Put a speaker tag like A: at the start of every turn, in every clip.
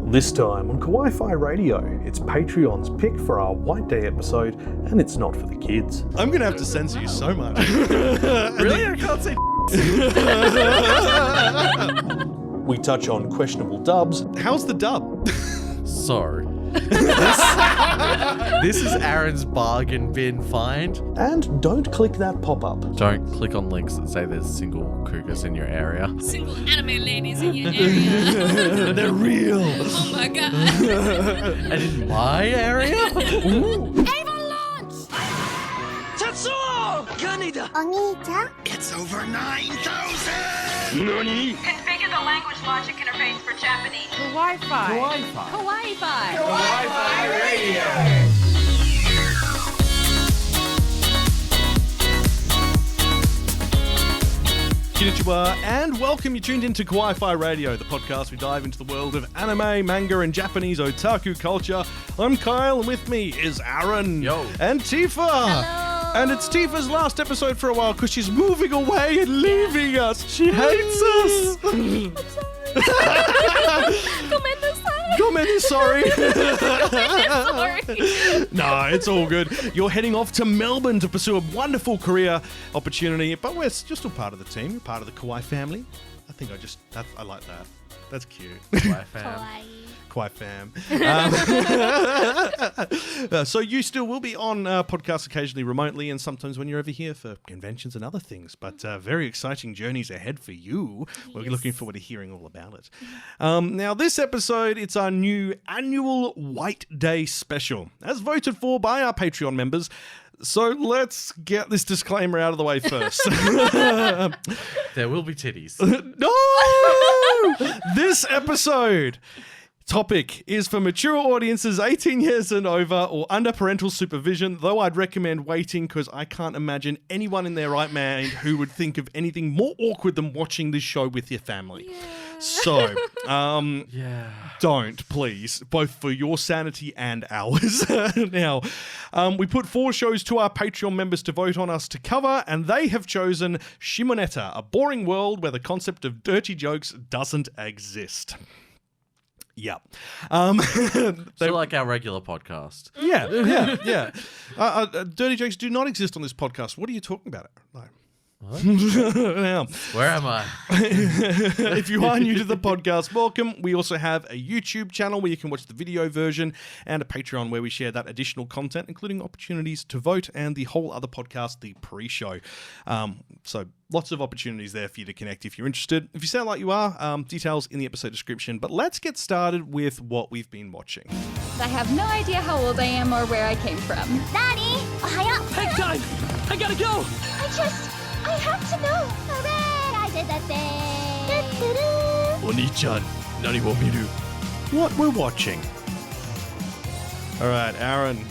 A: This time on Kawaii-Fi Radio, it's Patreon's pick for our White Day episode, and it's not for the kids.
B: I'm going to have to censor you so much.
C: Really? I can't say
A: We touch on questionable dubs.
B: How's the dub?
C: So, this is Aaron's bargain bin find.
A: And don't click that pop-up.
C: Don't click on links that say there's single cougars in your area.
D: Single anime ladies in your area.
B: They're real.
D: Oh my god.
C: And in my area? Ooh.
D: Ava launch!
E: Tetsuo! Kaneda!
F: Oni-chan?
E: It's over 9,000!
G: Configure the language logic interface for Japanese.
D: Kawaii-Fi.
B: Konnichiwa, and welcome. You tuned into Kawaii-Fi Radio, the podcast we dive into the world of anime, manga, and Japanese otaku culture. I'm Kyle, and with me is Aaron.
C: Yo.
B: And Tifa.
D: Hello.
B: And it's Tifa's last episode for a while because she's moving away and leaving us. She hates us. Comment sorry. No, it's all good. You're heading off to Melbourne to pursue a wonderful career opportunity, but we're still part of the team. You're part of the Kawaii family. I like that. That's cute.
C: Kawaii fam.
B: Kawaii fam. So you still will be on podcasts occasionally remotely and sometimes when you're over here for conventions and other things, but very exciting journeys ahead for you. We're looking forward to hearing all about it. Now this episode, it's our new annual White Day special, as voted for by our Patreon members. So let's get this disclaimer out of the way first.
C: There will be titties.
B: No! This episode topic is for mature audiences 18 years and over or under parental supervision, though I'd recommend waiting because I can't imagine anyone in their right mind who would think of anything more awkward than watching this show with your family. Yeah. So, don't, please, both for your sanity and ours. Now, we put 4 shows to our Patreon members to vote on us to cover, and they have chosen Shimoneta, a boring world where the concept of dirty jokes doesn't exist. Yeah.
C: So like our regular podcast.
B: Yeah. Dirty jokes do not exist on this podcast. What are you talking about? No. Now,
C: where am I?
B: If you are new to the podcast, welcome. We also have a YouTube channel where you can watch the video version and a Patreon where we share that additional content, including opportunities to vote and the whole other podcast, the pre-show. So lots of opportunities there for you to connect if you're interested. If you sound like you are, details in the episode description. But let's get started with what we've been watching.
H: I have no idea how old I am or where I came from.
F: Nani? Ohio?
E: Hang time! I gotta go!
F: I have to know. Hooray! I did the thing.
E: Oni-chan, nani wo miru?
B: What we're watching. All right, Aaron.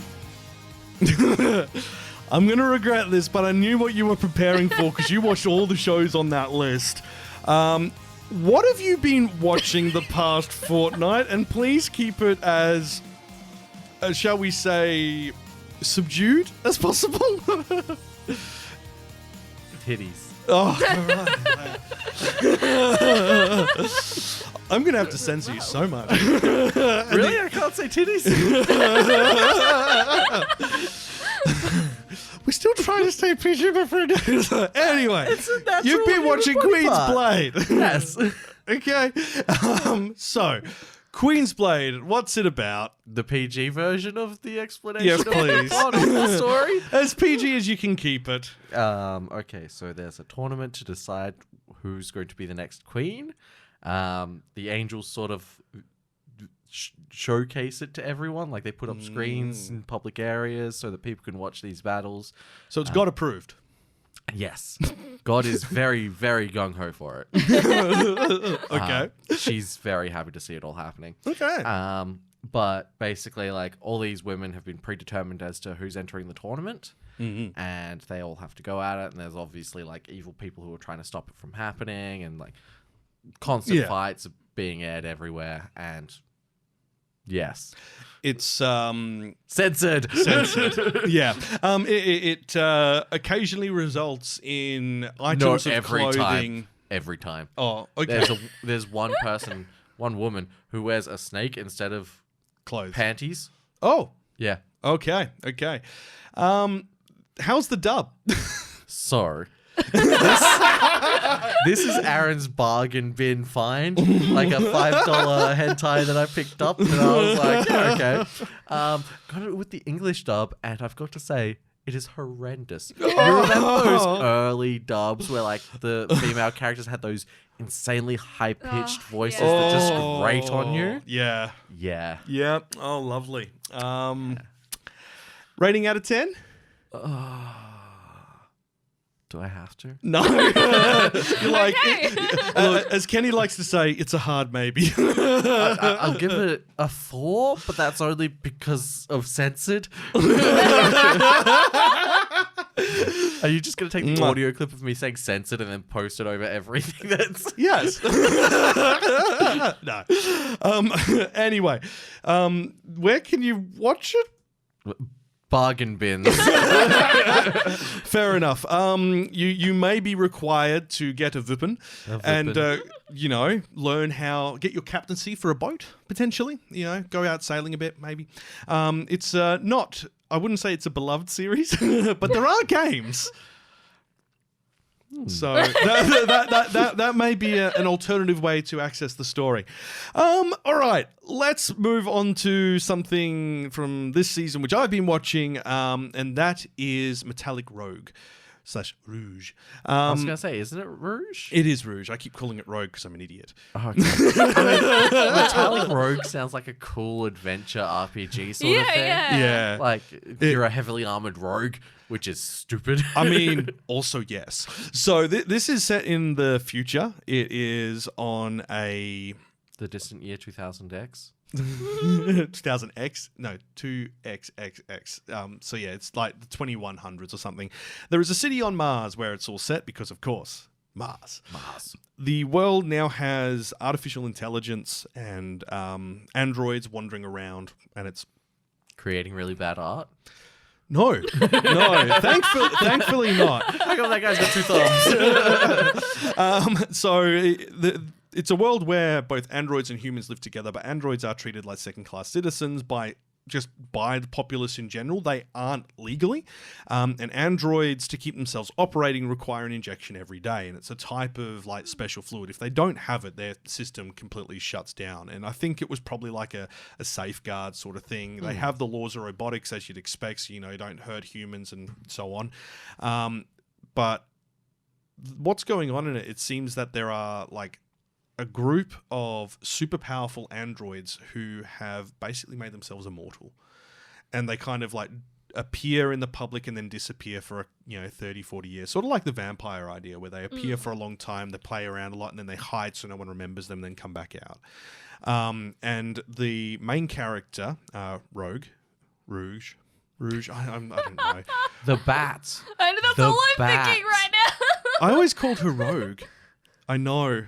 B: I'm going to regret this, but I knew what you were preparing for because you watched all the shows on that list. What have you been watching the past fortnight? And please keep it as, shall we say, subdued as possible.
C: Titties.
B: Oh, right. I'm going to have to censor you so much.
C: Really? I can't say titties?
B: We're still trying to stay PG before anyway,
C: It's a natural
B: you've been watching
C: body
B: Queen's
C: part.
B: Blade.
C: Yes.
B: Okay. So, Queen's Blade, what's it about?
C: The PG version of the explanation
B: Yes,
C: of
B: please.
C: the plot of the story?
B: As PG as you can keep it.
C: Okay, so there's a tournament to decide who's going to be the next queen. The angels sort of showcase it to everyone. Like they put up screens in public areas so that people can watch these battles.
B: So it's God approved.
C: Yes. God is very, very gung-ho for it.
B: Okay.
C: She's very happy to see it all happening.
B: Okay.
C: But basically, like, all these women have been predetermined as to who's entering the tournament. Mm-hmm. And they all have to go at it. And there's obviously, like, evil people who are trying to stop it from happening. And, like, constant fights are being aired everywhere. And yes.
B: It's
C: censored.
B: Yeah. It occasionally results in items of
C: every
B: clothing.
C: time. Every time.
B: Oh, okay.
C: There's one one woman who wears a snake instead of
B: Clothes.
C: panties.
B: Oh,
C: Yeah.
B: okay. How's the dub?
C: So, this is Aaron's bargain bin find, like a $5 hentai that I picked up, and I was like, okay. Got it with the English dub, and I've got to say, it is horrendous. You remember those early dubs where like the female characters had those insanely high-pitched voices that just grate on you?
B: Yeah.
C: Yeah.
B: Yeah. Oh, lovely. Rating out of 10?
C: Do I have to?
B: No. You're like, as Kenny likes to say, it's a hard maybe.
C: I'll give it a 4, but that's only because of censored. Are you just going to take the audio clip of me saying censored and then post it over everything that's...
B: Yes. No. Anyway, where can you watch it?
C: Bargain bins.
B: Fair enough. You may be required to get a Vupen and learn how get your captaincy for a boat potentially. Go out sailing a bit maybe. It's not. I wouldn't say it's a beloved series, but there are games. So that may be an alternative way to access the story. All right, let's move on to something from this season, which I've been watching, and that is Metallic Rogue / Rouge.
C: I was going to say, isn't it Rouge?
B: It is Rouge. I keep calling it Rogue because I'm an idiot.
C: Oh, okay. Metallic Rogue sounds like a cool adventure RPG sort of thing.
B: Yeah.
C: Like, you're a heavily armored rogue, which is stupid.
B: I mean, also, yes. So this is set in the future. It is on a...
C: The distant year 2000X.
B: 2000X? No, 2XXX. So yeah, it's like the 2100s or something. There is a city on Mars where it's all set because, of course, Mars. The world now has artificial intelligence and androids wandering around, and it's...
C: Creating really bad art.
B: No, thankfully not.
C: How come that guy's got 2 thumbs?
B: It's a world where both androids and humans live together, but androids are treated like second-class citizens by the populace in general. They aren't legally. And androids, to keep themselves operating, require an injection every day. And it's a type of like special fluid. If they don't have it, their system completely shuts down. And I think it was probably like a safeguard sort of thing. They have the laws of robotics, as you'd expect, so, don't hurt humans and so on. But what's going on in it, it seems that there are like a group of super powerful androids who have basically made themselves immortal, and they kind of like appear in the public and then disappear for 30, 40 years, sort of like the vampire idea, where they appear for a long time, they play around a lot, and then they hide so no one remembers them, then come back out. And the main character, Rouge, I don't know.
C: The bats.
D: I know that's
C: The
D: all I'm
C: bats.
D: thinking right now.
B: I always called her Rogue. I know.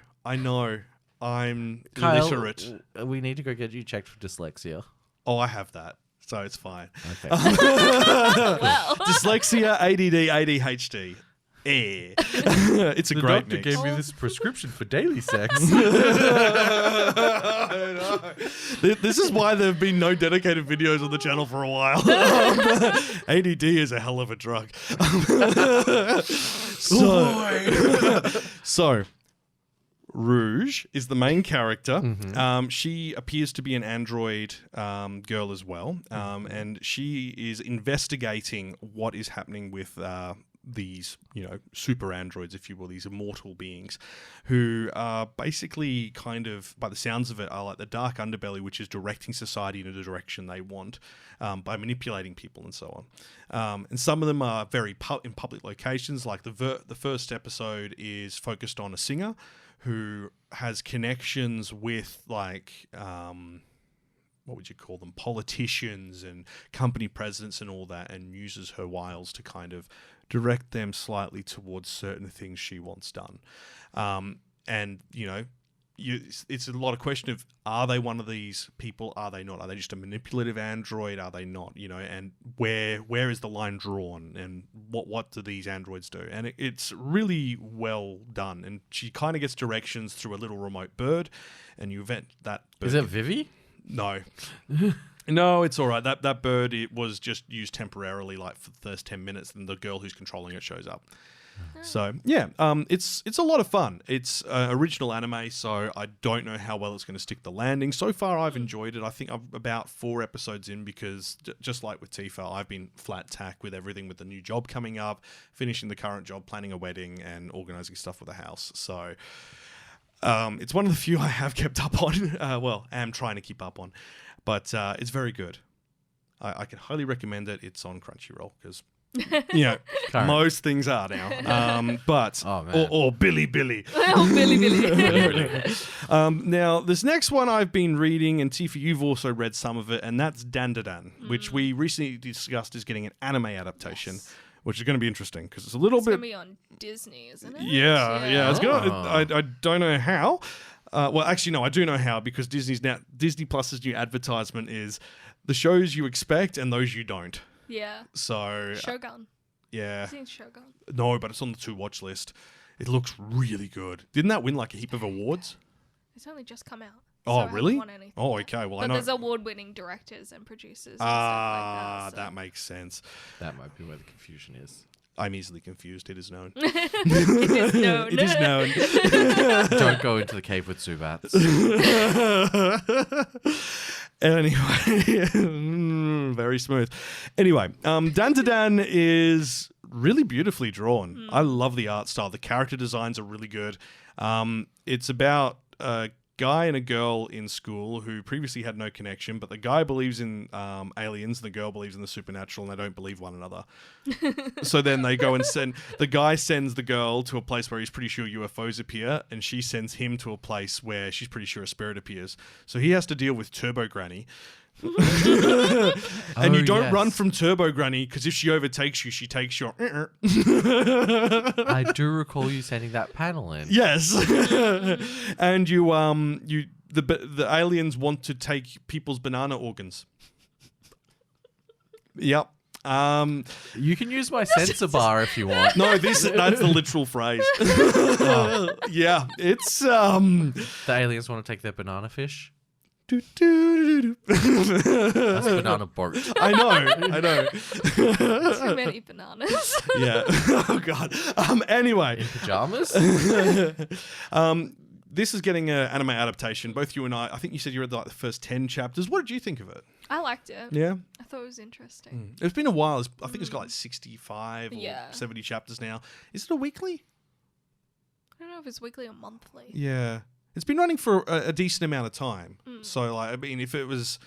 B: I'm
C: Kyle,
B: illiterate.
C: we need to go get you checked for dyslexia.
B: Oh, I have that, so it's fine.
C: Okay.
D: Well.
B: Dyslexia, ADD, ADHD. It's a great mix.
C: me this prescription for daily sex.
B: This is why there have been no dedicated videos on the channel for a while. ADD is a hell of a drug. So Rouge is the main character. She appears to be an android girl as well, and she is investigating what is happening with these, super androids, if you will, these immortal beings who are basically kind of, by the sounds of it, are like the dark underbelly, which is directing society in the direction they want by manipulating people and so on. And some of them are very in public locations, like the first episode is focused on a singer who has connections with like... what would you call them? Politicians and company presidents and all that, and uses her wiles to kind of direct them slightly towards certain things she wants done. And, it's a lot of question of, are they one of these people? Are they not? Are they just a manipulative android? Are they not? And where is the line drawn? And what do these androids do? And it's really well done. And she kind of gets directions through a little remote bird, and you event that bird.
C: Is it Vivi?
B: No. No, it's all right. That bird, it was just used temporarily, like for the first 10 minutes, and the girl who's controlling it shows up. So yeah, it's a lot of fun. It's original anime, so I don't know how well it's going to stick the landing. So far, I've enjoyed it. I think I'm about 4 episodes in because just like with Tifa, I've been flat tack with everything with the new job coming up, finishing the current job, planning a wedding, and organising stuff with the house. So it's one of the few I have kept up on. Am trying to keep up on, but it's very good. I can highly recommend it. It's on Crunchyroll because. Most things are now. Or Billy.
D: Oh, Billy.
B: Now, this next one I've been reading, and Tifa, you've also read some of it, and that's Dandadan, which we recently discussed is getting an anime adaptation, which is going to be interesting because it's a little bit.
D: It's going to be on Disney, isn't it?
B: Yeah. It's gonna, I don't know how. Actually, no, I do know how because Disney Plus's new advertisement is the shows you expect and those you don't.
D: Yeah.
B: So
D: Shogun.
B: Yeah.
D: I've seen Shogun.
B: No, but it's on the to watch list. It looks really good. Didn't that win like a heap of awards?
D: It's only just come out.
B: Oh,
D: so
B: really?
D: I haven't won anything
B: Oh,
D: yet.
B: okay. Well,
D: but
B: I know.
D: there's award-winning directors and producers and stuff like that.
B: That makes sense.
C: That might be where the confusion is.
B: I'm easily confused. It is known.
D: It is known.
B: It is known.
C: Don't go into the cave with Zubats.
B: Anyway, very smooth. Anyway, Dandadan is really beautifully drawn. I love the art style. The character designs are really good. It's about a guy and a girl in school who previously had no connection, but the guy believes in aliens and the girl believes in the supernatural, and they don't believe one another. So then they go and the guy sends the girl to a place where he's pretty sure UFOs appear, and she sends him to a place where she's pretty sure a spirit appears. So he has to deal with Turbo Granny. And you don't run from Turbo Granny because if she overtakes you, she takes your.
C: I do recall you sending that panel in.
B: Yes, and the aliens want to take people's banana organs. Yep.
C: You can use my censor bar if you want.
B: No, that's the literal phrase. Yeah, it's
C: The aliens want to take their banana fish. That's banana boat.
B: I know.
D: Too many bananas.
B: Yeah. Oh God. Anyway.
C: In pajamas?
B: This is getting an anime adaptation. Both you and I think you said you read the first 10 chapters. What did you think of it?
D: I liked it.
B: Yeah.
D: I thought it was interesting.
B: It's been a while. I think it's got like 65 or 70 chapters now. Is it a weekly?
D: I don't know if it's weekly or monthly.
B: Yeah. It's been running for a decent amount of time. So, like, I mean, if it was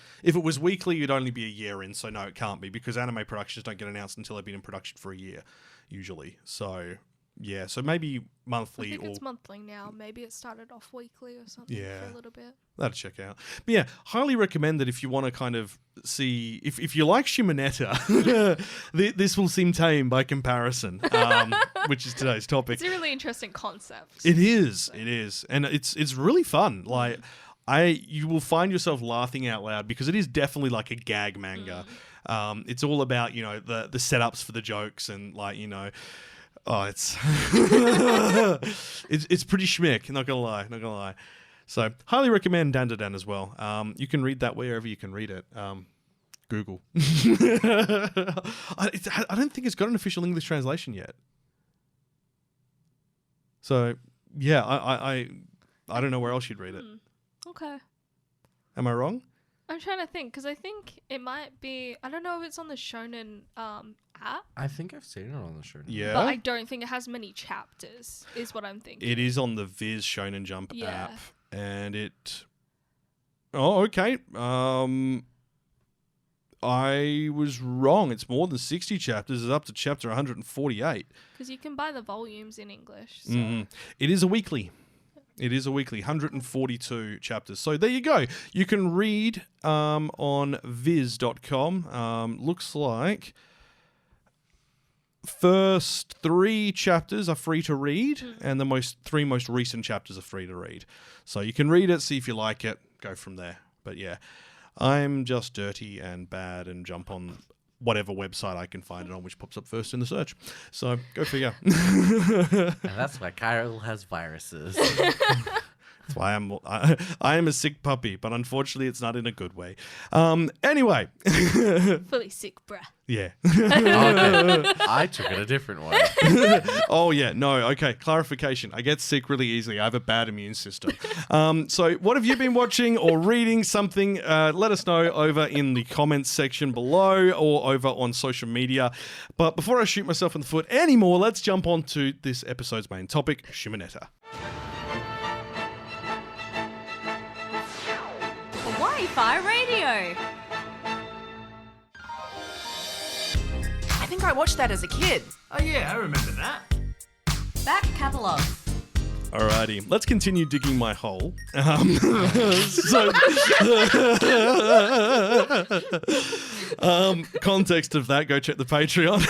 B: weekly, you'd only be a year in. So, no, it can't be because anime productions don't get announced until they've been in production for a year, usually. So, yeah. So maybe monthly.
D: I think it's monthly now. Maybe it started off weekly or something for a little bit.
B: That'll check out. But yeah, highly recommend that if you want to kind of see if you like Shimoneta, this will seem tame by comparison, which is today's topic.
D: It's a really interesting concept.
B: It is, and it's really fun. Like you will find yourself laughing out loud because it is definitely like a gag manga. It's all about the setups for the jokes and it's it's pretty schmick. Not gonna lie. So, highly recommend Dandadan as well. You can read that wherever you can read it. Google. I don't think it's got an official English translation yet. So, yeah, I don't know where else you'd read it.
D: Okay.
B: Am I wrong?
D: I'm trying to think because I think it might be. I don't know if it's on the Shonen app.
C: I think I've seen it on the Shonen.
B: Yeah.
D: But I don't think it has many chapters. Is what I'm thinking.
B: It is on the Viz Shonen Jump app. And it... Oh, okay. I was wrong. It's more than 60 chapters. It's up to chapter 148.
D: Because you can buy the volumes in English. So.
B: It is a weekly. 142 chapters. So there you go. You can read on viz.com. Looks like... first 3 chapters are free to read, and the 3 most recent chapters are free to read. So you can read it, see if you like it, go from there. But yeah, I'm just dirty and bad and jump on whatever website I can find it on, which pops up first in the search. So go figure.
C: And that's why Kyle has viruses.
B: That's why I am a sick puppy, but unfortunately it's not in a good way. Anyway.
D: Fully sick, bruh.
B: Yeah.
C: Okay. I took it a different way.
B: Oh, yeah. No. Okay. Clarification. I get sick really easily. I have a bad immune system. So what have you been watching or reading something? Let us know over in the comments section below or over on social media. But before I shoot myself in the foot anymore, let's jump on to this episode's main topic, Shimoneta.
I: Kawaii-Fi radio.
J: I think I watched that as a kid.
E: Oh yeah, I remember that.
I: Back Catalogue.
B: Alrighty, let's continue digging my hole. Context of that, go check the Patreon.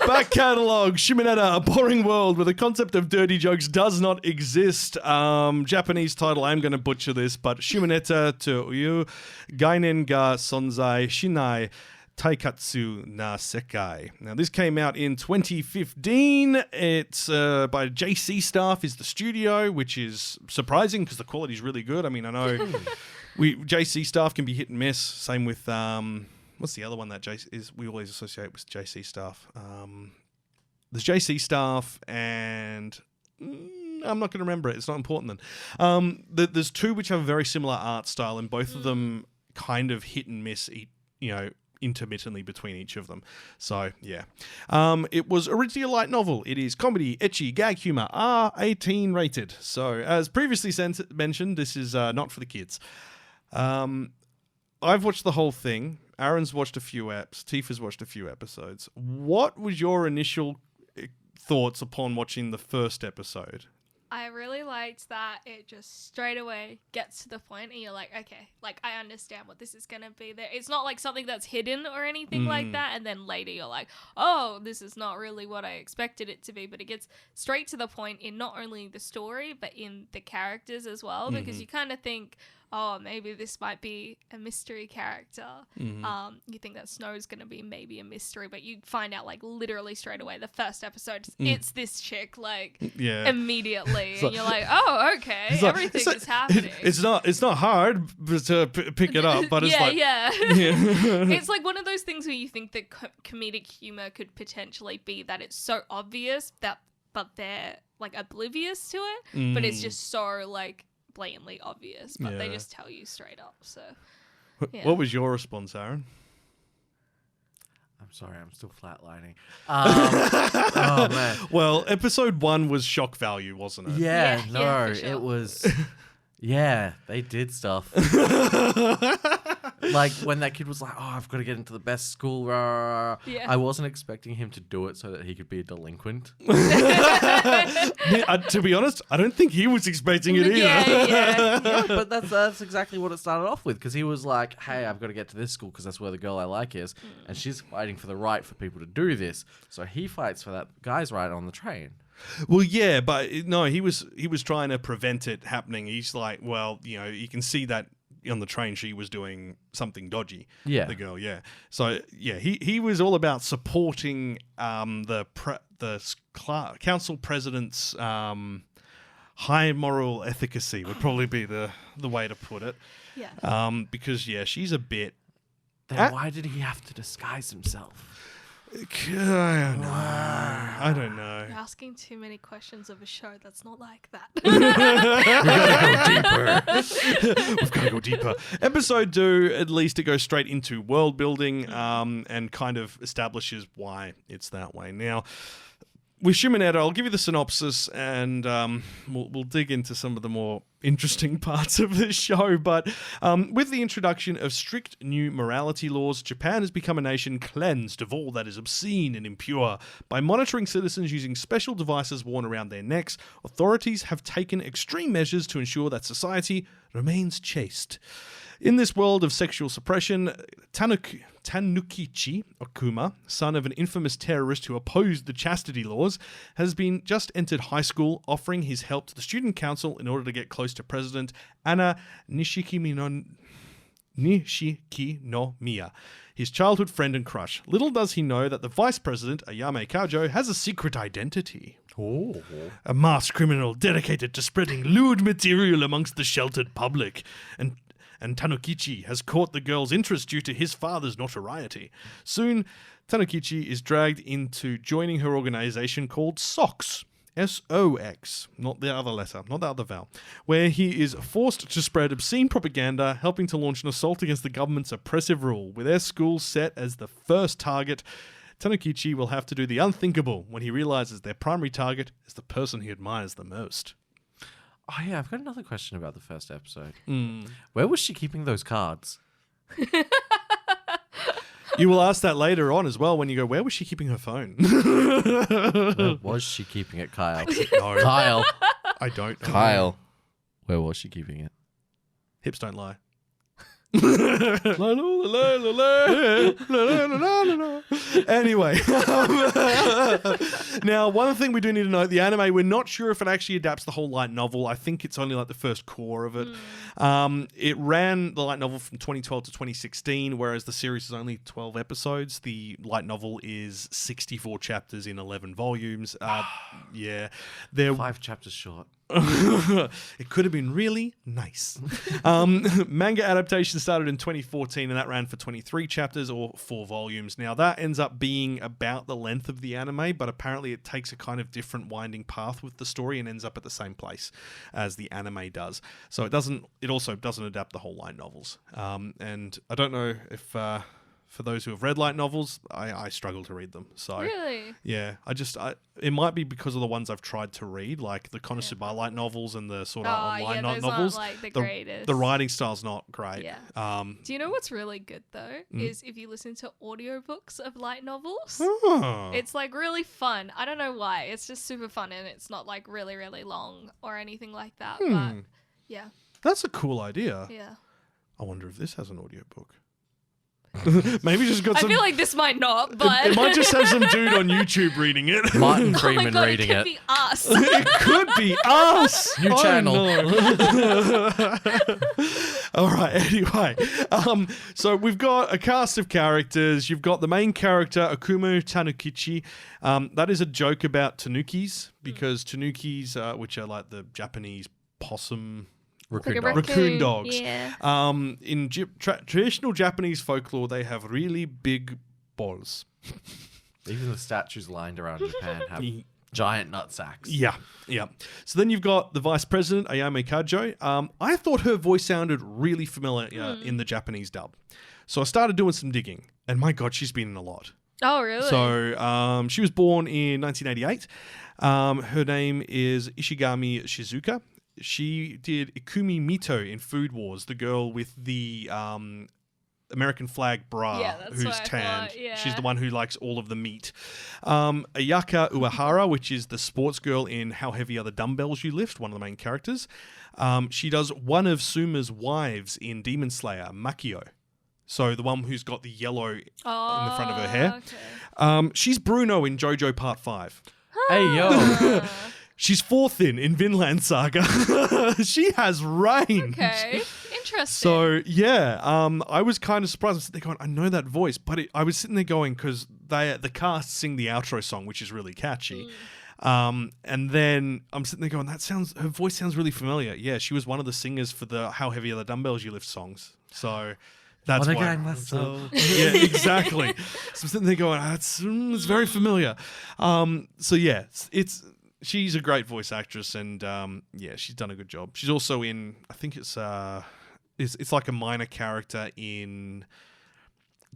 B: Back Catalogue, Shimoneta, a boring world where the concept of dirty jokes does not exist. Japanese title, I'm going to butcher this, but Shimoneta to you, Gainen ga sonzai shinai. Taikatsu na Sekai. Now, this came out in 2015. It's by JC Staff is the studio, which is surprising because the quality is really good. I mean, I know JC Staff can be hit and miss. Same with what's the other one that we always associate with JC Staff? There's JC Staff and I'm not going to remember it. It's not important then. There's 2 which have a very similar art style, and both of them kind of hit and miss. Intermittently between each of them. So, yeah. It was originally a light novel. It is comedy, ecchi, gag humor, R18 rated. So, as previously mentioned, this is not for the kids. I've watched the whole thing. Aaron's watched a few eps. Tifa's watched a few episodes. What was your initial thoughts upon watching the first episode?
D: I really liked that it just straight away gets to the point and you're like, okay, like I understand what this is going to be. It's not like something that's hidden or anything like that. And then later you're like, oh, this is not really what I expected it to be. But it gets straight to the point in not only the story, but in the characters as well. Because you kind of think, oh, maybe this might be a mystery character. You think that Snow's going to be maybe a mystery, but you find out like literally straight away the first episode, it's this chick like immediately. And you're like, oh, okay, everything is happening.
B: It's not hard to pick it up, but it's
D: it's like one of those things where you think that comedic humor could potentially be that it's so obvious but they're like oblivious to it, but it's just so like blatantly obvious, but they just tell you straight up. So
B: what was your response, Aaron?
C: I'm sorry, I'm still flatlining. Oh man.
B: Well, episode 1 was shock value, wasn't it?
C: Yeah,
D: for sure.
C: It was. Yeah, they did stuff. Like when that kid was like, "Oh, I've got to get into the best school." I wasn't expecting him to do it so that he could be a delinquent.
B: To be honest, I don't think he was expecting it either.
C: No, but that's exactly what it started off with, because he was like, "Hey, I've got to get to this school because that's where the girl I like is, and she's fighting for the right for people to do this." So he fights for that guy's right on the train.
B: Well, yeah, but no, he was trying to prevent it happening. He's like, well, you can see that on the train she was doing something dodgy. Yeah, the girl. Yeah, so yeah, he was all about supporting the council president's high moral efficacy would probably be the way to put it. Yeah. Because she's a bit.
C: Then why did he have to disguise himself?
B: I don't know.
D: You're asking too many questions of a show that's not like that.
B: We've got to go deeper. Episode 2, at least it goes straight into world building and kind of establishes why it's that way. Now, with Shimoneta, I'll give you the synopsis and we'll dig into some of the more interesting parts of this show. But with the introduction of strict new morality laws, Japan has become a nation cleansed of all that is obscene and impure. By monitoring citizens using special devices worn around their necks, authorities have taken extreme measures to ensure that society remains chaste. In this world of sexual suppression, Tanukichi Okuma, son of an infamous terrorist who opposed the chastity laws, has been just entered high school, offering his help to the student council in order to get close to President Anna Nishikinomiya, his childhood friend and crush. Little does he know that the vice president, Ayame Kajo, has a secret identity.
A: Oh.
B: A masked criminal dedicated to spreading lewd material amongst the sheltered public. And Tanukichi has caught the girl's interest due to his father's notoriety. Soon, Tanukichi is dragged into joining her organization called SOX. S-O-X, not the other letter, not the other vowel, where he is forced to spread obscene propaganda, helping to launch an assault against the government's oppressive rule. With their school set as the first target, Tanukichi will have to do the unthinkable when he realizes their primary target is the person he admires the most.
C: Oh yeah, I've got another question about the first episode. Where was she keeping those cards?
B: You will ask that later on as well when you go, where was she keeping her phone?
C: Where was she keeping it, Kyle?
B: No.
C: Kyle.
B: I don't know.
C: Kyle. Where was she keeping it?
B: Hips don't lie. Anyway, now one thing we do need to note, the anime, we're not sure if it actually adapts the whole light novel. I think it's only like the first core of it. It ran the light novel from 2012 to 2016, whereas the series is only 12 episodes. The light novel is 64 chapters in 11 volumes. Yeah, they're
C: 5 chapters short.
B: It could have been really nice. Manga adaptation started in 2014 and that ran for 23 chapters or 4 volumes. Now that ends up being about the length of the anime, but apparently it takes a kind of different winding path with the story and ends up at the same place as the anime does. So it also doesn't adapt the whole light novels. And I don't know if for those who have read light novels, I struggle to read them. So
D: Really?
B: yeah, it might be because of the ones I've tried to read, like the Konosuba light novels and the sort of online
D: those
B: novels.
D: aren't, like, the greatest.
B: The writing style's not great.
D: Yeah. Do you know what's really good though? Is if you listen to audiobooks of light novels.
B: Oh.
D: It's like really fun. I don't know why. It's just super fun and it's not like really, really long or anything like that. But yeah.
B: That's a cool idea.
D: Yeah.
B: I wonder if this has an audiobook. Maybe just got some.
D: I feel like this might not, but
B: it might just have some dude on YouTube reading it.
C: Martin
D: oh
C: Freeman
D: my God,
C: reading
D: it could
C: it.
D: be us.
B: It could be us.
C: New channel.
B: All right. Anyway, so we've got a cast of characters. You've got the main character Okumu Tanukichi. That is a joke about tanukis because tanukis, which are like the Japanese possum. Raccoon dogs.
D: Yeah.
B: In traditional Japanese folklore, they have really big balls.
C: Even the statues lined around Japan have giant nut sacks.
B: Yeah. So then you've got the vice president, Ayame Kajo. I thought her voice sounded really familiar in the Japanese dub. So I started doing some digging, and my God, she's been in a lot.
D: Oh, really?
B: So she was born in 1988. Her name is Ishigami Shizuka. She did Ikumi Mito in Food Wars, the girl with the American flag bra who's tanned.
D: Yeah.
B: She's the one who likes all of the meat. Ayaka Uehara, which is the sports girl in How Heavy Are the Dumbbells You Lift, one of the main characters. She does one of Suma's wives in Demon Slayer, Makio. So the one who's got the yellow in the front of her hair.
D: Okay.
B: She's Bruno in JoJo Part 5.
C: Hey, yo.
B: She's fourth in Vinland Saga. She has range.
D: Okay, interesting.
B: So, yeah, I was kind of surprised. I was sitting there going, I know that voice. But I was sitting there going, because the cast sing the outro song, which is really catchy. And then I'm sitting there going, her voice sounds really familiar. Yeah, she was one of the singers for the How Heavy Are the Dumbbells You Lift songs. So that's why. Yeah, exactly. So I'm sitting there going, it's very familiar. So, yeah, she's a great voice actress, and yeah, she's done a good job. She's also in, I think it's like a minor character in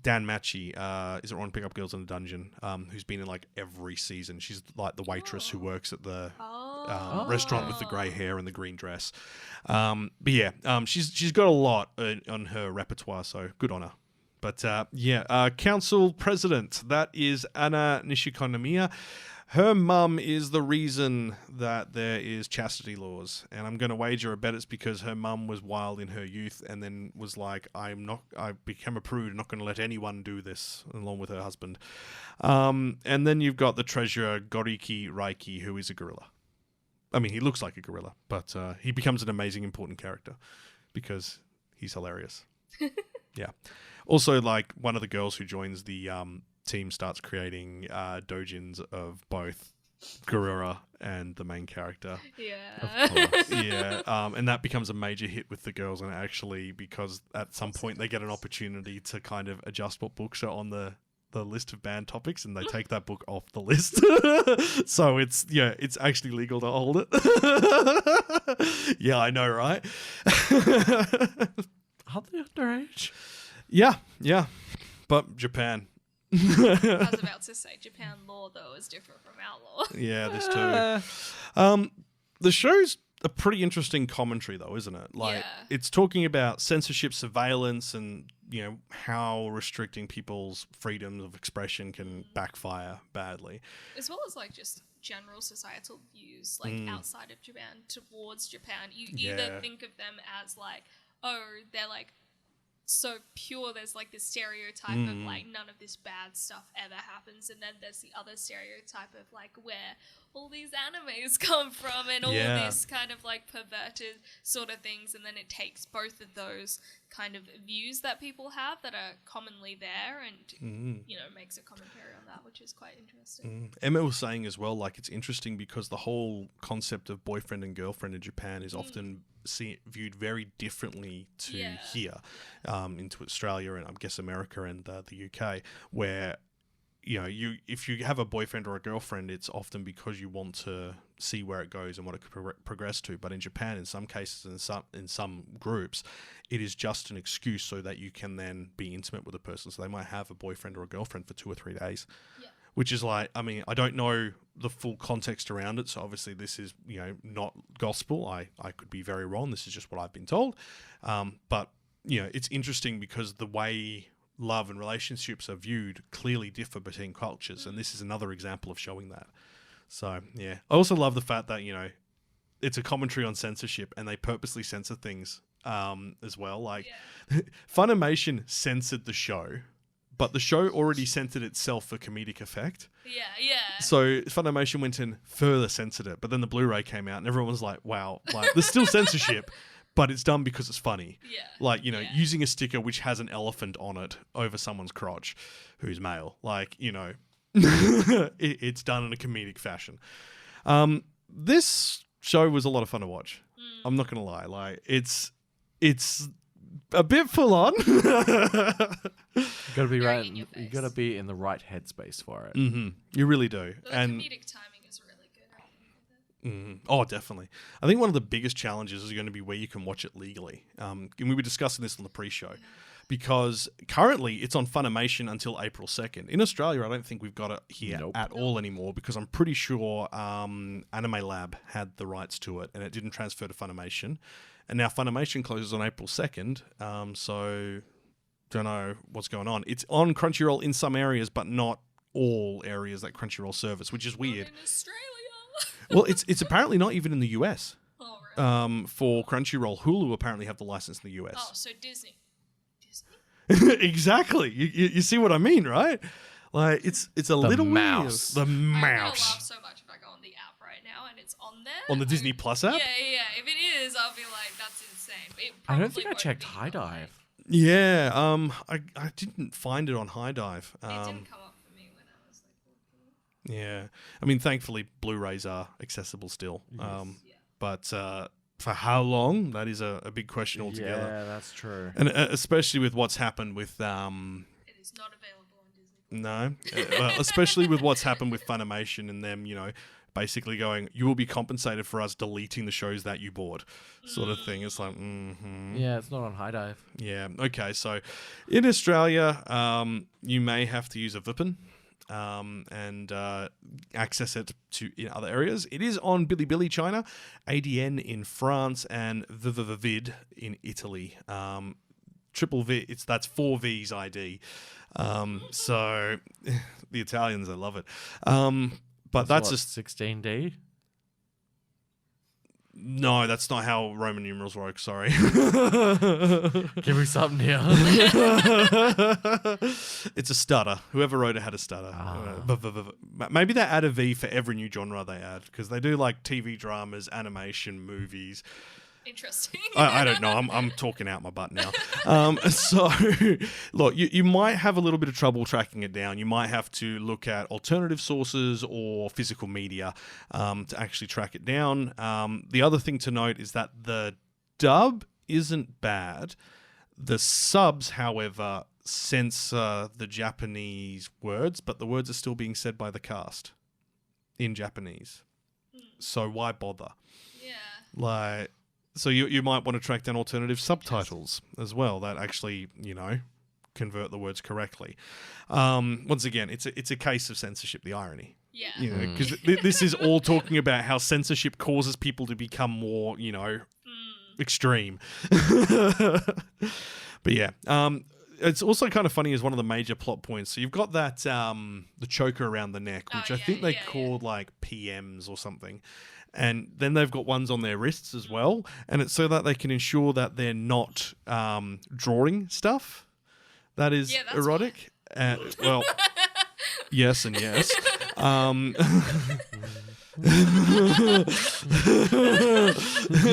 B: Dan Machi. Is it on Pick Up Girls in a Dungeon? Who's been in like every season. She's like the waitress who works at the restaurant with the grey hair and the green dress. But yeah, she's got a lot on her repertoire, so good on her. But yeah, council president, that is Anna Nishikinomiya. Her mum is the reason that there is chastity laws, and I'm going to wager a bet it's because her mum was wild in her youth and then was like, I became a prude, not going to let anyone do this, along with her husband. And then you've got the treasurer, Goriki Raiki, who is a gorilla. I mean, he looks like a gorilla, but he becomes an amazing, important character because he's hilarious. Yeah. Also, like, one of the girls who joins the team starts creating dojins of both Gurura and the main character.
D: Yeah.
C: Of course.
B: Yeah, and that becomes a major hit with the girls, and actually, because at some point they get an opportunity to kind of adjust what books are on the list of banned topics, and they take that book off the list. So it's actually legal to hold it. Yeah, I know, right?
C: Are they underage?
B: Yeah, but Japan.
D: I was about to say Japan law though is different from our law.
B: Yeah, this too. The show's a pretty interesting commentary though, isn't it? Like,
D: Yeah.
B: it's talking about censorship, surveillance, and how restricting people's freedom of expression can backfire badly.
D: As well as like just general societal views like outside of Japan towards Japan. You either
B: Yeah.
D: think of them as like, oh, they're like so pure, there's like this stereotype of like none of this bad stuff ever happens, and then there's the other stereotype of like where all these animes come from and all
B: Yeah.
D: this kind of like perverted sort of things, and then it takes both of those kind of views that people have that are commonly there and makes a commentary on that, which is quite interesting.
B: Emma was saying as well, like, it's interesting because the whole concept of boyfriend and girlfriend in Japan is often viewed very differently to here, into Australia and I guess America and the UK, where if you have a boyfriend or a girlfriend, it's often because you want to see where it goes and what it could progress to. But in Japan, in some cases, in some groups, it is just an excuse so that you can then be intimate with a person. So they might have a boyfriend or a girlfriend for 2 or 3 days. Yeah. Which is like, I mean, I don't know the full context around it, so obviously this is, not gospel. I could be very wrong. This is just what I've been told. But, it's interesting because the way love and relationships are viewed clearly differ between cultures, and this is another example of showing that. So, yeah. I also love the fact that, it's a commentary on censorship, and they purposely censor things as well. Like, Funimation censored the show, but the show already censored itself for comedic effect.
D: Yeah.
B: So Funimation went and further censored it, but then the Blu-ray came out and everyone was like, wow, like, there's still censorship, but it's done because it's funny.
D: Yeah.
B: Like, using a sticker which has an elephant on it over someone's crotch who's male. Like, it's done in a comedic fashion. This show was a lot of fun to watch. I'm not going to lie. Like, it's a bit full on.
C: You gotta be
D: Very
C: right.
D: in your
C: You
D: face.
C: gotta be in the right headspace for it.
B: You really do.
D: The
B: And
D: comedic timing is really good.
B: oh, definitely. I think one of the biggest challenges is going to be where you can watch it legally. And we were discussing this on the pre-show, because currently it's on Funimation until April 2nd. In Australia, I don't think we've got it here at all anymore, because I'm pretty sure Anime Lab had the rights to it and it didn't transfer to Funimation. And now Funimation closes on April 2nd, so don't know what's going on. It's on Crunchyroll in some areas, but not all areas that Crunchyroll service, which is weird.
D: In Australia.
B: Well, it's apparently not even in the US.
D: Oh, really?
B: For Crunchyroll, Hulu apparently have the license in the US.
D: Oh, so Disney.
B: Exactly. You see what I mean, right? Like, it's a little
C: mouse.
B: weird. The
D: I'm gonna
B: mouse.
D: laugh so much if I go on the app right now and it's on there.
B: On the Disney Plus app?
D: Yeah. If it is, I'll be like, that's insane. But it
C: I don't
D: probably
C: think I
D: won't
C: checked
D: be
C: High
D: on
C: Dive.
B: Yeah. I didn't find it on High Dive.
D: It didn't come up for me when I was like looking.
B: Yeah. I mean, thankfully, Blu-rays are accessible still. But for how long? That is a big question altogether.
C: Yeah, that's true.
B: And especially with what's happened with
D: It is not available on Disney.
B: No, especially with what's happened with Funimation and them, basically going, you will be compensated for us deleting the shows that you bought, sort of thing. It's like,
C: Yeah, it's not on High Dive.
B: yeah, okay. So in Australia, you may have to use a VPN and access it in other areas. It is on Bilibili China, ADN in France, and Vid in Italy. Triple V, that's 4 V's ID. So the Italians, they love it. But that's
C: what,
B: just
C: 16D.
B: no. That's not how Roman numerals work. Sorry.
C: Give me something here.
B: It's a stutter. Whoever wrote it had a stutter. Maybe they add a V for every new genre they add because they do like TV dramas, animation, movies.
D: Interesting.
B: I don't know. I'm talking out my butt now. So, look, you might have a little bit of trouble tracking it down. You might have to look at alternative sources or physical media to actually track it down. The other thing to note is that the dub isn't bad. The subs, however, censor the Japanese words, but the words are still being said by the cast in Japanese. So why bother?
D: Yeah.
B: So you might want to track down alternative subtitles as well that actually, convert the words correctly. Once again, it's a case of censorship, the irony.
D: Yeah.
B: Because this is all talking about how censorship causes people to become more, extreme. But yeah, it's also kind of funny as one of the major plot points. So you've got that the choker around the neck, which I think they called like PMs or something. And then they've got ones on their wrists as well. And it's so that they can ensure that they're not drawing stuff that is erotic. Well, yes and yes.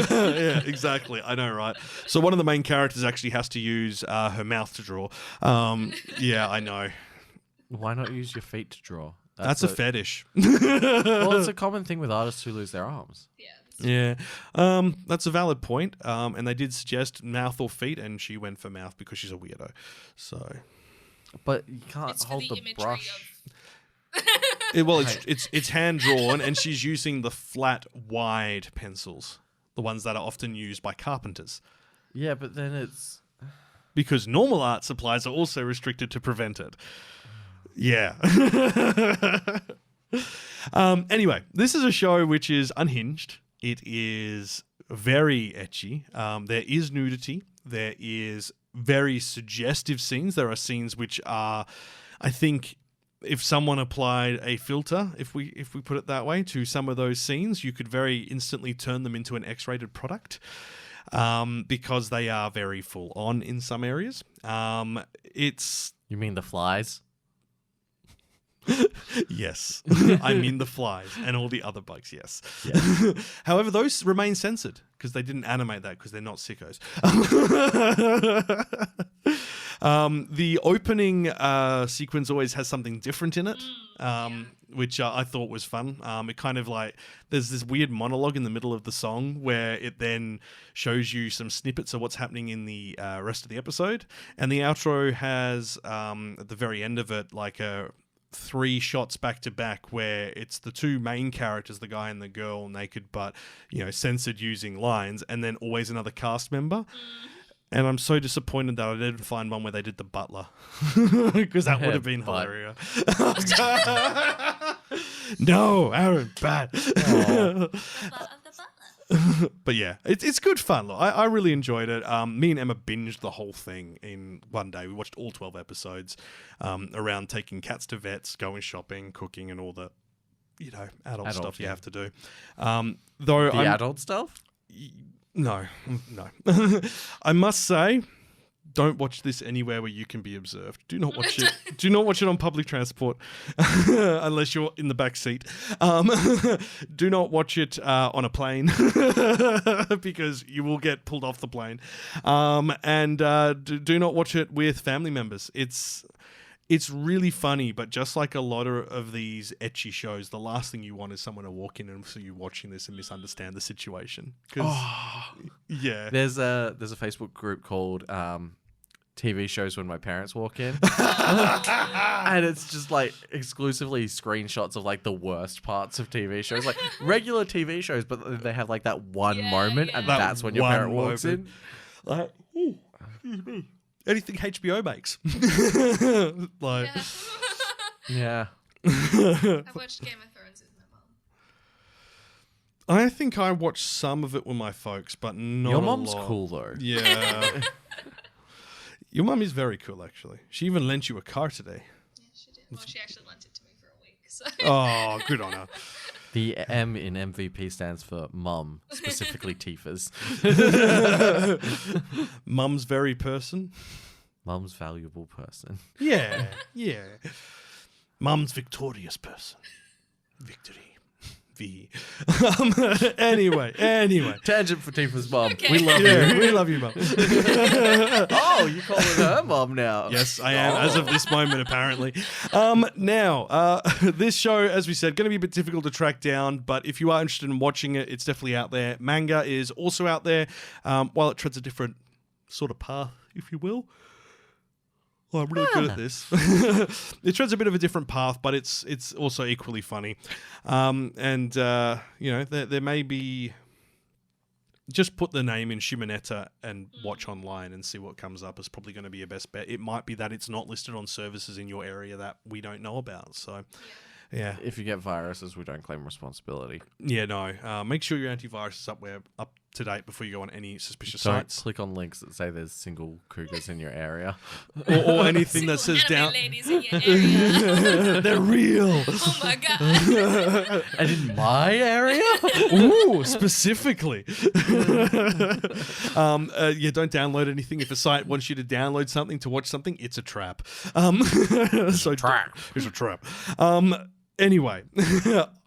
B: Yeah, exactly. I know, right? So one of the main characters actually has to use her mouth to draw. Yeah, I know.
C: Why not use your feet to draw?
B: That's a fetish.
C: Well, it's a common thing with artists who lose their arms.
B: Yeah. That's a valid point. And they did suggest mouth or feet, and she went for mouth because she's a weirdo. So,
C: but you can't hold the brush.
B: It's hand drawn, and she's using the flat, wide pencils, the ones that are often used by carpenters.
C: Yeah, but then it's
B: because normal art supplies are also restricted to prevent it. Yeah. Anyway, this is a show which is unhinged. It is very ecchi. There is nudity. There is very suggestive scenes. There are scenes which are, I think, if someone applied a filter, if we put it that way, to some of those scenes, you could very instantly turn them into an X-rated product. Because they are very full on in some areas.
C: You mean the flies?
B: Yes, I mean the flies and all the other bugs. Yes. However, those remain censored because they didn't animate that because they're not sickos. The opening sequence always has something different in it, which I thought was fun. It kind of like there's this weird monologue in the middle of the song where it then shows you some snippets of what's happening in the rest of the episode, and the outro has at the very end of it like a 3 shots back to back where it's the two main characters, the guy and the girl, naked but censored using lines, and then always another cast member. And I'm so disappointed that I didn't find one where they did the butler because that would have been hilarious. No, Aaron, bad. But yeah, it's good fun. Look, I really enjoyed it. Me and Emma binged the whole thing in one day. We watched all 12 episodes around taking cats to vets, going shopping, cooking, and all the adult stuff you have to do.
C: Adult stuff?
B: No. I must say, don't watch this anywhere where you can be observed. Do not watch it. Do not watch it on public transport unless you're in the back seat. Do not watch it on a plane because you will get pulled off the plane. And do not watch it with family members. It's really funny, but just like a lot of these ecchi shows, the last thing you want is someone to walk in and see you watching this and misunderstand the situation. Yeah.
C: There's a Facebook group called TV shows when my parents walk in. And it's just like exclusively screenshots of like the worst parts of TV shows, like regular TV shows, but they have like that one moment and that's when your parent walks in.
B: Like, excuse me. Anything HBO makes.
C: Yeah.
D: I've watched Game of Thrones with my mom.
B: I think I watched some of it with my folks, but not
C: Your
B: a
C: mom's
B: lot.
C: cool though.
B: Yeah. Your mum is very cool, actually. She even lent you a car today.
D: Yeah, she did. Well, she actually lent it to me for a week. So.
B: Oh, good on her.
C: The M in MVP stands for mum, specifically Tifa's.
B: Mum's very person.
C: Mum's valuable person.
B: Yeah, yeah. Mum's victorious person. Victory. V. Anyway.
C: Tangent for Tifa's mum.
D: Okay.
C: We love
B: Yeah,
C: you.
B: we love you, Mum.
C: Oh, you calling her mum now?
B: Yes, I am, as of this moment, apparently. Now, this show, as we said, going to be a bit difficult to track down, but if you are interested in watching it, it's definitely out there. Manga is also out there, while it treads a different sort of path, if you will. Oh, I'm really good at this. It treads a bit of a different path, but it's also equally funny. There may be... Just put the name in Shimoneta and watch online and see what comes up. It's probably going to be your best bet. It might be that it's not listed on services in your area that we don't know about. So, yeah.
C: If you get viruses, we don't claim responsibility.
B: Yeah, no. Make sure your antivirus is up to date before you go on any suspicious
C: Don't
B: sites.
C: click on links that say there's single cougars in your area.
B: Or anything that says
D: Single
B: down...
D: ladies in your area.
B: They're real.
D: Oh my god.
C: And in my area?
B: Ooh, specifically. Don't download anything. If a site wants you to download something to watch something, it's a trap. It's a trap. Anyway,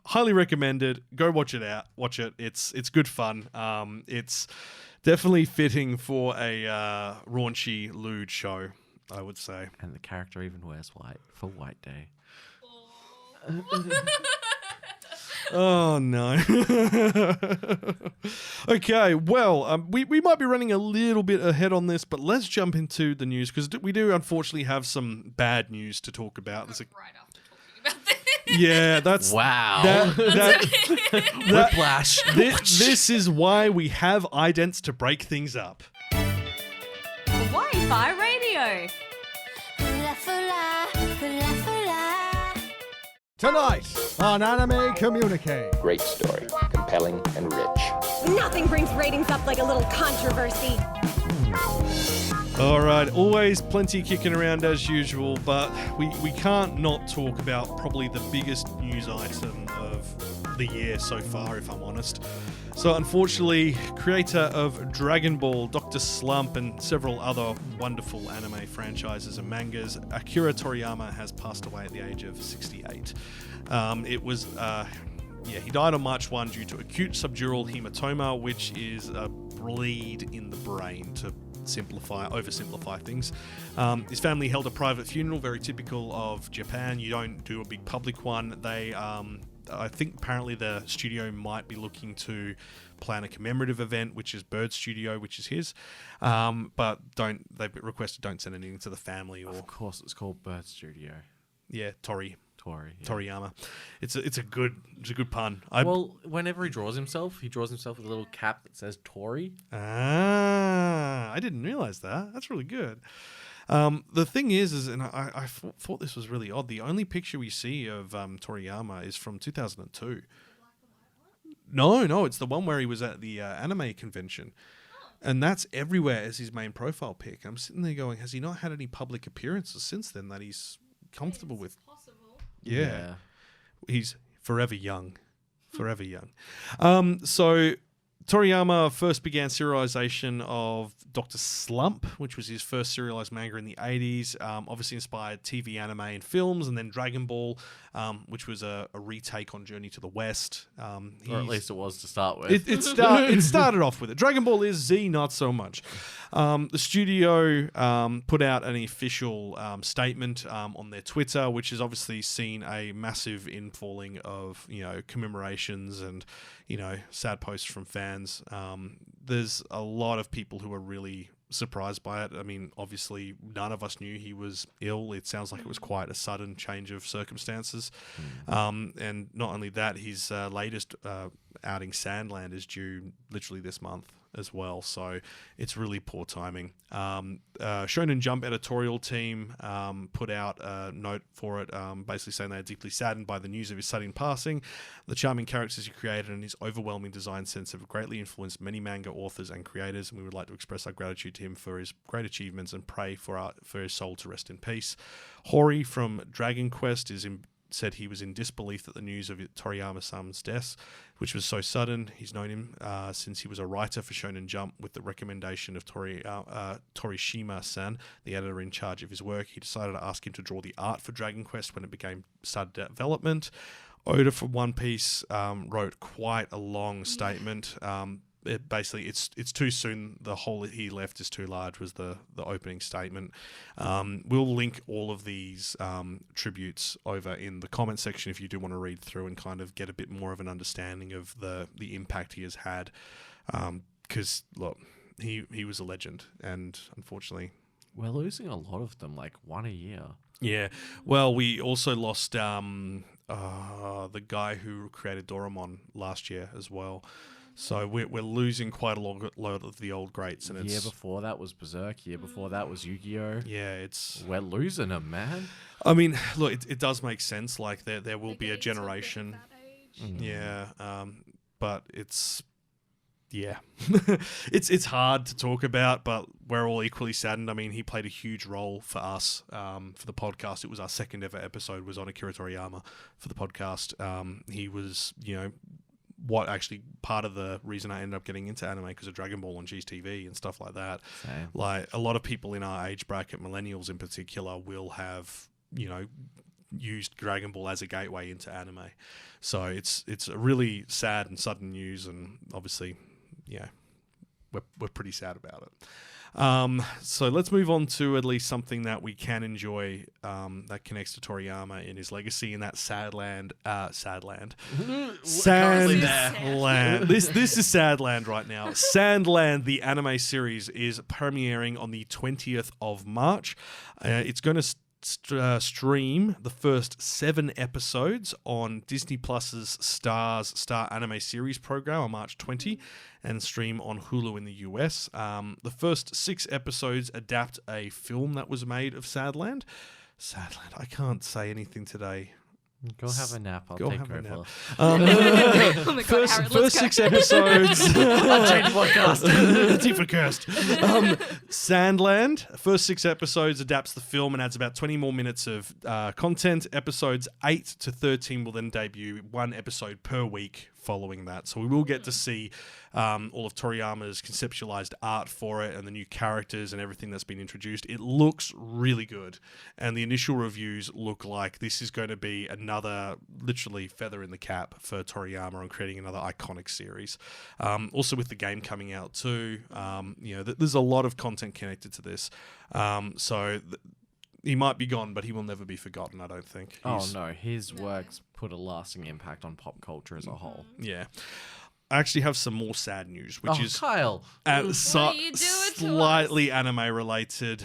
B: highly recommended. Go watch it out. Watch it. It's good fun. It's definitely fitting for a raunchy, lewd show, I would say.
C: And the character even wears white for White Day.
B: Oh, no. Okay, well, we might be running a little bit ahead on this, but let's jump into the news, because we do unfortunately have some bad news to talk about.
D: Right after talking about this.
B: Yeah, that's...
C: Wow. Whiplash.
B: This is why we have idents to break things up.
I: Kawaii-Fi Radio.
K: Tonight on Anime Communique.
L: Great story, compelling and rich.
F: Nothing brings ratings up like a little controversy.
B: All right, always plenty kicking around as usual, but we can't not talk about probably the biggest news item of the year so far, if I'm honest. So unfortunately, creator of Dragon Ball, Dr. Slump, and several other wonderful anime franchises and mangas, Akira Toriyama has passed away at the age of 68. He died on March 1 due to acute subdural hematoma, which is a bleed in the brain, to oversimplify things. His family held a private funeral, very typical of Japan. You don't do a big public one. I think apparently the studio might be looking to plan a commemorative event, which is Bird Studio, which is his. But they've requested don't send anything to the family. Or
C: of course, it's called Bird Studio.
B: Yeah, Toriyama. It's a good pun.
C: Well, whenever he draws himself with a little cap that says Tori.
B: I didn't realize that. That's really good. The thing is, and I thought this was really odd. The only picture we see of Toriyama is from 2002. No, it's the one where he was at the anime convention. And that's everywhere as his main profile pic. I'm sitting there going, has he not had any public appearances since then that he's comfortable with? Yeah. He's forever young. So Toriyama first began serialization of Dr. Slump, which was his first serialized manga in the 80s. Obviously inspired TV, anime, and films, and then Dragon Ball, which was a retake on Journey to the West.
C: Or at least it was to start with.
B: It started off with it. Dragon Ball is Z, not so much. The studio put out an official statement on their Twitter, which has obviously seen a massive infalling of commemorations and sad posts from fans. There's a lot of people who are really surprised by it. I mean, obviously, none of us knew he was ill. It sounds like it was quite a sudden change of circumstances. And not only that, his latest outing, Sandland, is due literally this month as well. So it's really poor timing. Shonen Jump editorial team put out a note for it, basically saying they are deeply saddened by the news of his sudden passing. The charming characters he created and his overwhelming design sense have greatly influenced many manga authors and creators, and we would like to express our gratitude to him for his great achievements and pray for his soul to rest in peace. Hori from Dragon Quest is said he was in disbelief at the news of Toriyama-san's death, which was so sudden. He's known him since he was a writer for Shonen Jump with the recommendation of Torishima-san, the editor in charge of his work. He decided to ask him to draw the art for Dragon Quest when it started development. Oda from One Piece wrote quite a long statement. It's too soon. The hole he left is too large was the opening statement. We'll link all of these tributes over in the comment section if you do want to read through and kind of get a bit more of an understanding of the impact he has had. Because look, he was a legend, and unfortunately,
C: we're losing a lot of them, like one a year.
B: Yeah. Well, we also lost the guy who created Doraemon last year as well. So we're losing quite a lot of the old greats. And
C: year before that was Berserk. Year before that was Yu-Gi-Oh.
B: Yeah,
C: we're losing them, man.
B: I mean, look, it does make sense. Like there will be a generation. Yeah, but it's it's hard to talk about, but we're all equally saddened. I mean, he played a huge role for us for the podcast. It was our second ever episode was on Akira Toriyama for the podcast. He was, what actually part of the reason I ended up getting into anime because of Dragon Ball on GTV and stuff like that.
C: Same. Like
B: a lot of people in our age bracket, millennials in particular, will have used Dragon Ball as a gateway into anime. So it's a really sad and sudden news, and obviously, we're pretty sad about it. So let's move on to at least something that we can enjoy that connects to Toriyama in his legacy, and that's Sadland. This is Sadland right now. Sandland, the anime series, is premiering on the 20th of March. It's going to stream the first 7 episodes on Disney Plus's Star Anime Series program on March 20 and stream on Hulu in the US. The first 6 episodes adapt a film that was made of Sadland. I can't say anything today.
C: Go have a nap. I'll take over.
B: First 6 episodes.
C: I'll change podcast.
B: Tifa cursed. Sandland. First 6 episodes adapts the film and adds about 20 more minutes of content. Episodes 8 to 13 will then debut 1 episode per week following that. So we will get to see all of Toriyama's conceptualized art for it and the new characters and everything that's been introduced. It looks really good. And the initial reviews look like this is going to be another literally feather in the cap for Toriyama on creating another iconic series. Also with the game coming out too, there's a lot of content connected to this. He might be gone, but he will never be forgotten, I don't think.
C: His works put a lasting impact on pop culture as a whole.
B: Yeah. I actually have some more sad news, which is
C: Kyle.
B: Slightly anime related.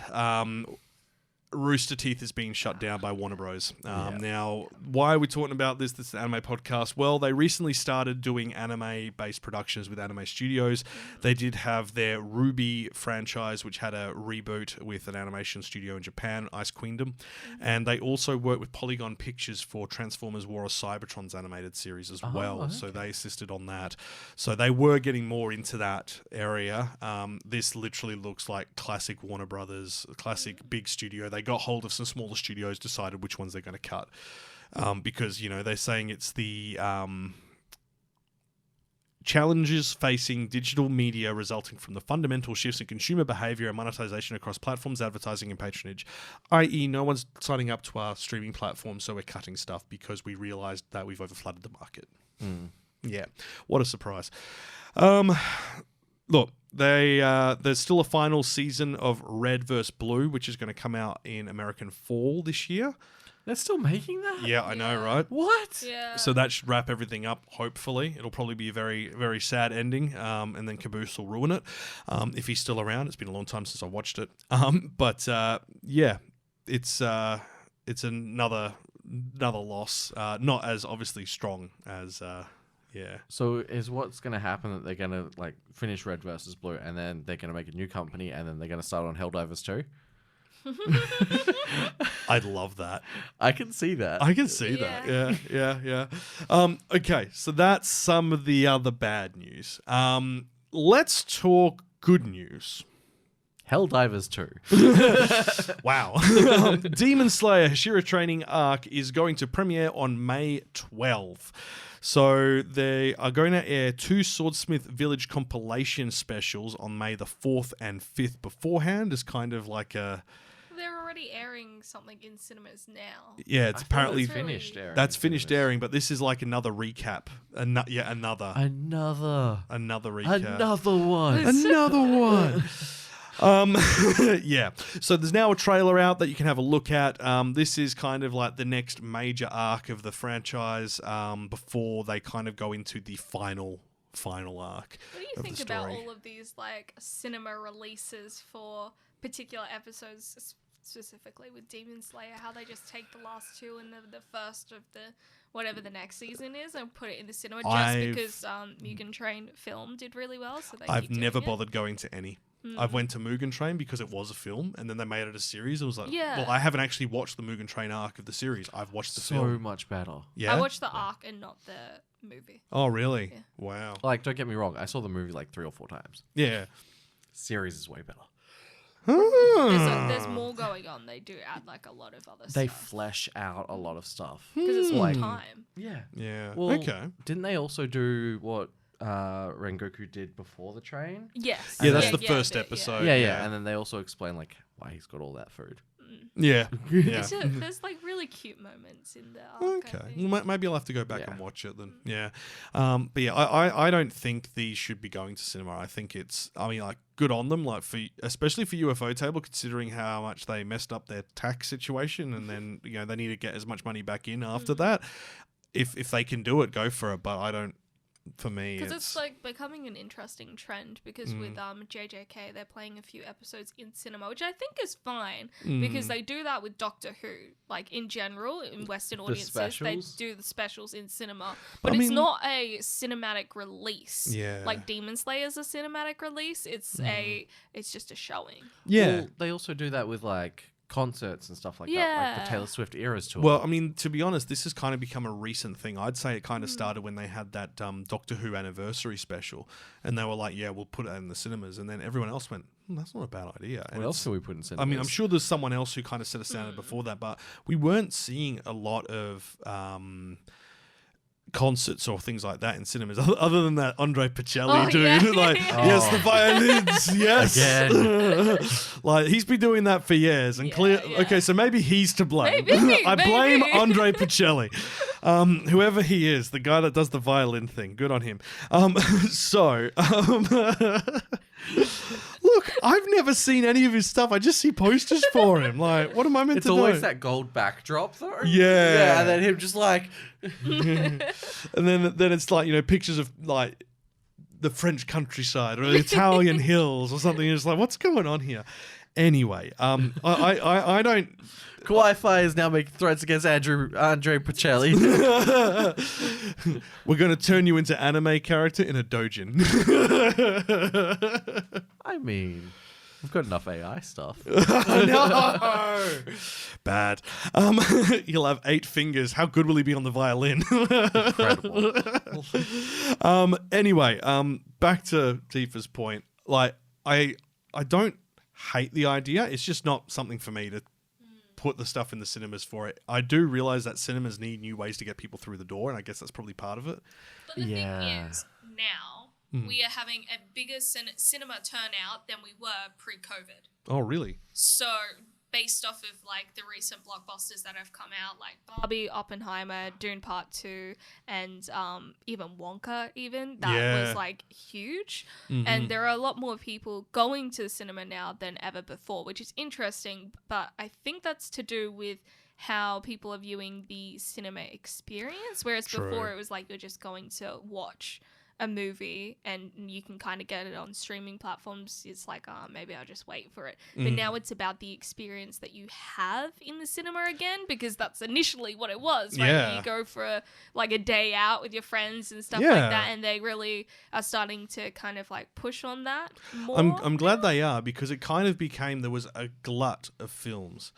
B: Rooster Teeth is being shut down by Warner Bros. Now, why are we talking about this? This is an anime podcast. Well, they recently started doing anime-based productions with anime studios. They did have their Ruby franchise, which had a reboot with an animation studio in Japan, Ice Queendom. And they also worked with Polygon Pictures for Transformers War of Cybertron's animated series as well. Okay. So they assisted on that. So they were getting more into that area. This literally looks like classic Warner Brothers, classic big studio. They got hold of some smaller studios, decided which ones they're going to cut, because they're saying it's the challenges facing digital media resulting from the fundamental shifts in consumer behavior and monetization across platforms, advertising, and patronage. I.e., no one's signing up to our streaming platform, so we're cutting stuff because we realized that we've overflooded the market. Yeah, what a surprise. Look, there's still a final season of Red vs. Blue, which is going to come out in American fall this year.
C: They're still making that?
B: Yeah, I know, right?
C: What?
D: Yeah.
B: So that should wrap everything up, hopefully. It'll probably be a very, very sad ending, and then Caboose will ruin it. If he's still around. It's been a long time since I watched it. It's another loss. Not as obviously strong as... Yeah.
C: So is what's going to happen that they're going to finish Red versus Blue and then they're going to make a new company and then they're going to start on Helldivers 2?
B: I'd love that.
C: I can see that.
B: That. Yeah. Okay, so that's some of the other bad news. Let's talk good news.
C: Helldivers 2.
B: Wow. Demon Slayer Hashira Training Arc is going to premiere on May 12th. So they are going to air 2 Swordsmith Village compilation specials on May the 4th and 5th beforehand as kind of like a...
D: They're already airing something in cinemas now.
B: Yeah, it's apparently
C: finished airing.
B: That's finished airing, but this is like another recap. Another
C: Another
B: recap.
C: Another one.
B: Another one. Yeah. So there's now a trailer out that you can have a look at. This is kind of like the next major arc of the franchise before they kind of go into the final arc.
D: What do you think about all of these like cinema releases for particular episodes, specifically with Demon Slayer? How they just take the last 2 and the first of the whatever the next season is and put it in the cinema because Mugen Train film did really well. So
B: I've never bothered going to any. I've went to Mugen Train because it was a film, and then they made it a series. It was like, well, I haven't actually watched the Mugen Train arc of the series. I've watched the film.
C: So much better.
D: Yeah, I watched the arc and not the movie.
B: Oh, really?
D: Yeah.
B: Wow.
C: Like, don't get me wrong. I saw the movie like 3 or 4 times.
B: Yeah.
C: Series is way better.
D: There's more going on. They do add like a lot of other stuff.
C: They flesh out a lot of stuff.
D: Because it's more time.
C: Yeah.
B: Yeah.
C: Well,
B: okay.
C: Didn't they also do what Rengoku did before the train?
D: Yes.
B: Yeah, that's the first episode.
C: Yeah. And then they also explain like why he's got all that food.
B: Yeah.
D: There's like really cute moments in the arc.
B: Okay. Well, maybe I'll have to go back and watch it then. Yeah. But yeah, I don't think these should be going to cinema. I think like good on them, like especially for UFO Table, considering how much they messed up their tax situation, and then they need to get as much money back in after that. If they can do it, go for it. But I don't. For me,
D: because it's like becoming an interesting trend. Because with JJK, they're playing a few episodes in cinema, which I think is fine because they do that with Doctor Who. Like in general, in Western audiences, they do the specials in cinema, but it's not a cinematic release.
B: Yeah,
D: like Demon Slayer is a cinematic release. It's it's just a showing.
B: Yeah,
C: well, they also do that with like concerts and stuff like that, like the Taylor Swift Eras tour.
B: Well, I mean, to be honest, this has kind of become a recent thing. I'd say it kind of started when they had that Doctor Who anniversary special, and they were like, "Yeah, we'll put it in the cinemas," and then everyone else went, "That's not a bad idea." And
C: what else can we put in cinemas?
B: I mean, I'm sure there's someone else who kind of set a standard before that, but we weren't seeing a lot of concerts or things like that in cinemas other than that Andre Pacelli dude. Yes, the violins, yes.
C: Again.
B: Like he's been doing that for years and okay, so maybe he's to blame.
D: Maybe,
B: I blame Andre Pacelli. Whoever he is, the guy that does the violin thing, good on him. Look, I've never seen any of his stuff. I just see posters for him. Like, what am I meant to do?
C: It's always that gold backdrop, though.
B: Yeah.
C: And then him just like...
B: and then it's like, pictures of like the French countryside or the Italian hills or something. It's like, what's going on here? Anyway, I don't...
C: Kawaii-Fi is now making threats against Andre Pacelli.
B: We're going to turn you into anime character in a doujin.
C: I mean, we've got enough AI stuff.
B: No! Bad. He'll have 8 fingers. How good will he be on the violin?
C: Incredible.
B: Anyway, back to Tifa's point. Like, I don't hate the idea. It's just not something for me to put the stuff in the cinemas for it. I do realize that cinemas need new ways to get people through the door, and I guess that's probably part of it.
D: But the thing is, now we are having a bigger cinema turnout than we were pre-COVID.
B: Oh, really?
D: So based off of like the recent blockbusters that have come out, like Barbie, Oppenheimer, Dune Part 2, and even Wonka, that was like huge. And there are a lot more people going to the cinema now than ever before, which is interesting. But I think that's to do with how people are viewing the cinema experience, whereas before it was like you're just going to watch a movie and you can kind of get it on streaming platforms. It's like, maybe I'll just wait for it. But now it's about the experience that you have in the cinema again, because that's initially what it was, right?
B: Yeah.
D: You go for a day out with your friends and stuff like that, and they really are starting to kind of like push on that more.
B: I'm glad they are, because it kind of became, there was a glut of films.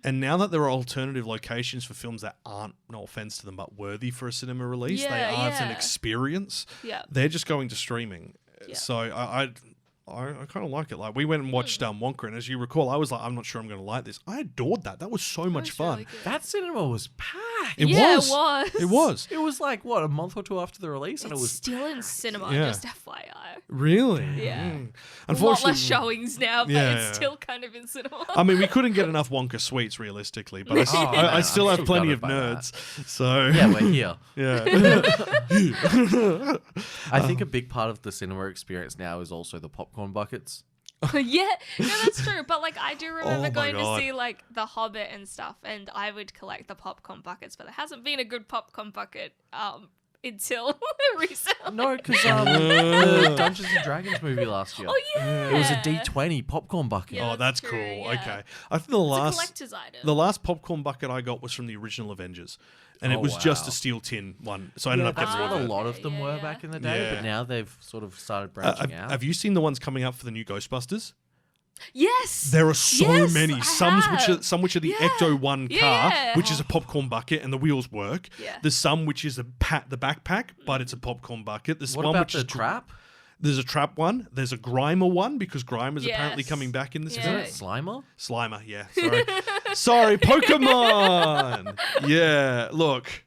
B: And now that there are alternative locations for films that aren't, no offense to them, but worthy for a cinema release, they are an experience.
D: Yeah.
B: They're just going to streaming. So I kind of like it. Like we went and watched Wonka, and as you recall, I was like, I'm not sure I'm going to like this. I adored that. That was so much fun.
D: Really
C: That cinema was packed.
B: It
D: Yeah,
B: was.
D: it was.
B: It was.
C: It was like what, a month or two after the release, and
D: It's
C: it was
D: still in cinema,
B: Yeah.
D: just FYI.
B: Really?
D: Yeah.
B: Mm.
D: A lot
B: Unfortunately,
D: less showings now, but
B: Yeah,
D: it's
B: yeah.
D: still kind of in cinema.
B: I mean, we couldn't get enough Wonka sweets realistically, but
C: Oh,
B: I
C: man,
B: still
C: I'm
B: have
C: still
B: plenty of
C: gutted by
B: nerds. So
C: yeah, we're here.
B: yeah.
C: I think a big part of the cinema experience now is also the popcorn buckets.
D: Yeah, no, that's true. But like, I do remember
B: Oh my
D: going
B: God.
D: to see like The Hobbit and stuff, and I would collect the popcorn buckets. But there hasn't been a good popcorn bucket until recently.
C: No, because the Dungeons and Dragons movie last year.
D: Oh yeah,
C: It was a D20 popcorn bucket.
D: Yeah,
B: Oh, that's
D: true,
B: cool.
D: yeah.
B: Okay, I think the
D: It's a
B: last
D: collector's item.
B: the last popcorn bucket I got was from the original Avengers, and it
C: Oh,
B: was just
C: wow.
B: a steel tin one. So I ended up
C: That's
B: getting
C: what
B: rid
C: a
B: of it.
C: lot of them were back in the day,
B: Yeah.
C: but now they've sort of started branching out.
B: Have you seen the ones coming up for the new Ghostbusters?
D: Yes,
B: There are so
D: Yes,
B: many.
D: I
B: Some
D: have.
B: which are the
D: Yeah.
B: Ecto One car,
D: Yeah.
B: which is a popcorn bucket and the wheels work.
D: Yeah.
B: There's some which is the backpack, but it's a popcorn bucket. There's
C: What
B: one
C: about
B: which
C: the
B: is
C: trap?
B: There's a trap one. There's a Grimer one because Grimer's apparently
D: Yes.
B: coming back in this
D: Yeah.
B: film.
C: Slimer?
B: Slimer, yeah. Sorry, sorry, Pokemon. Yeah, look,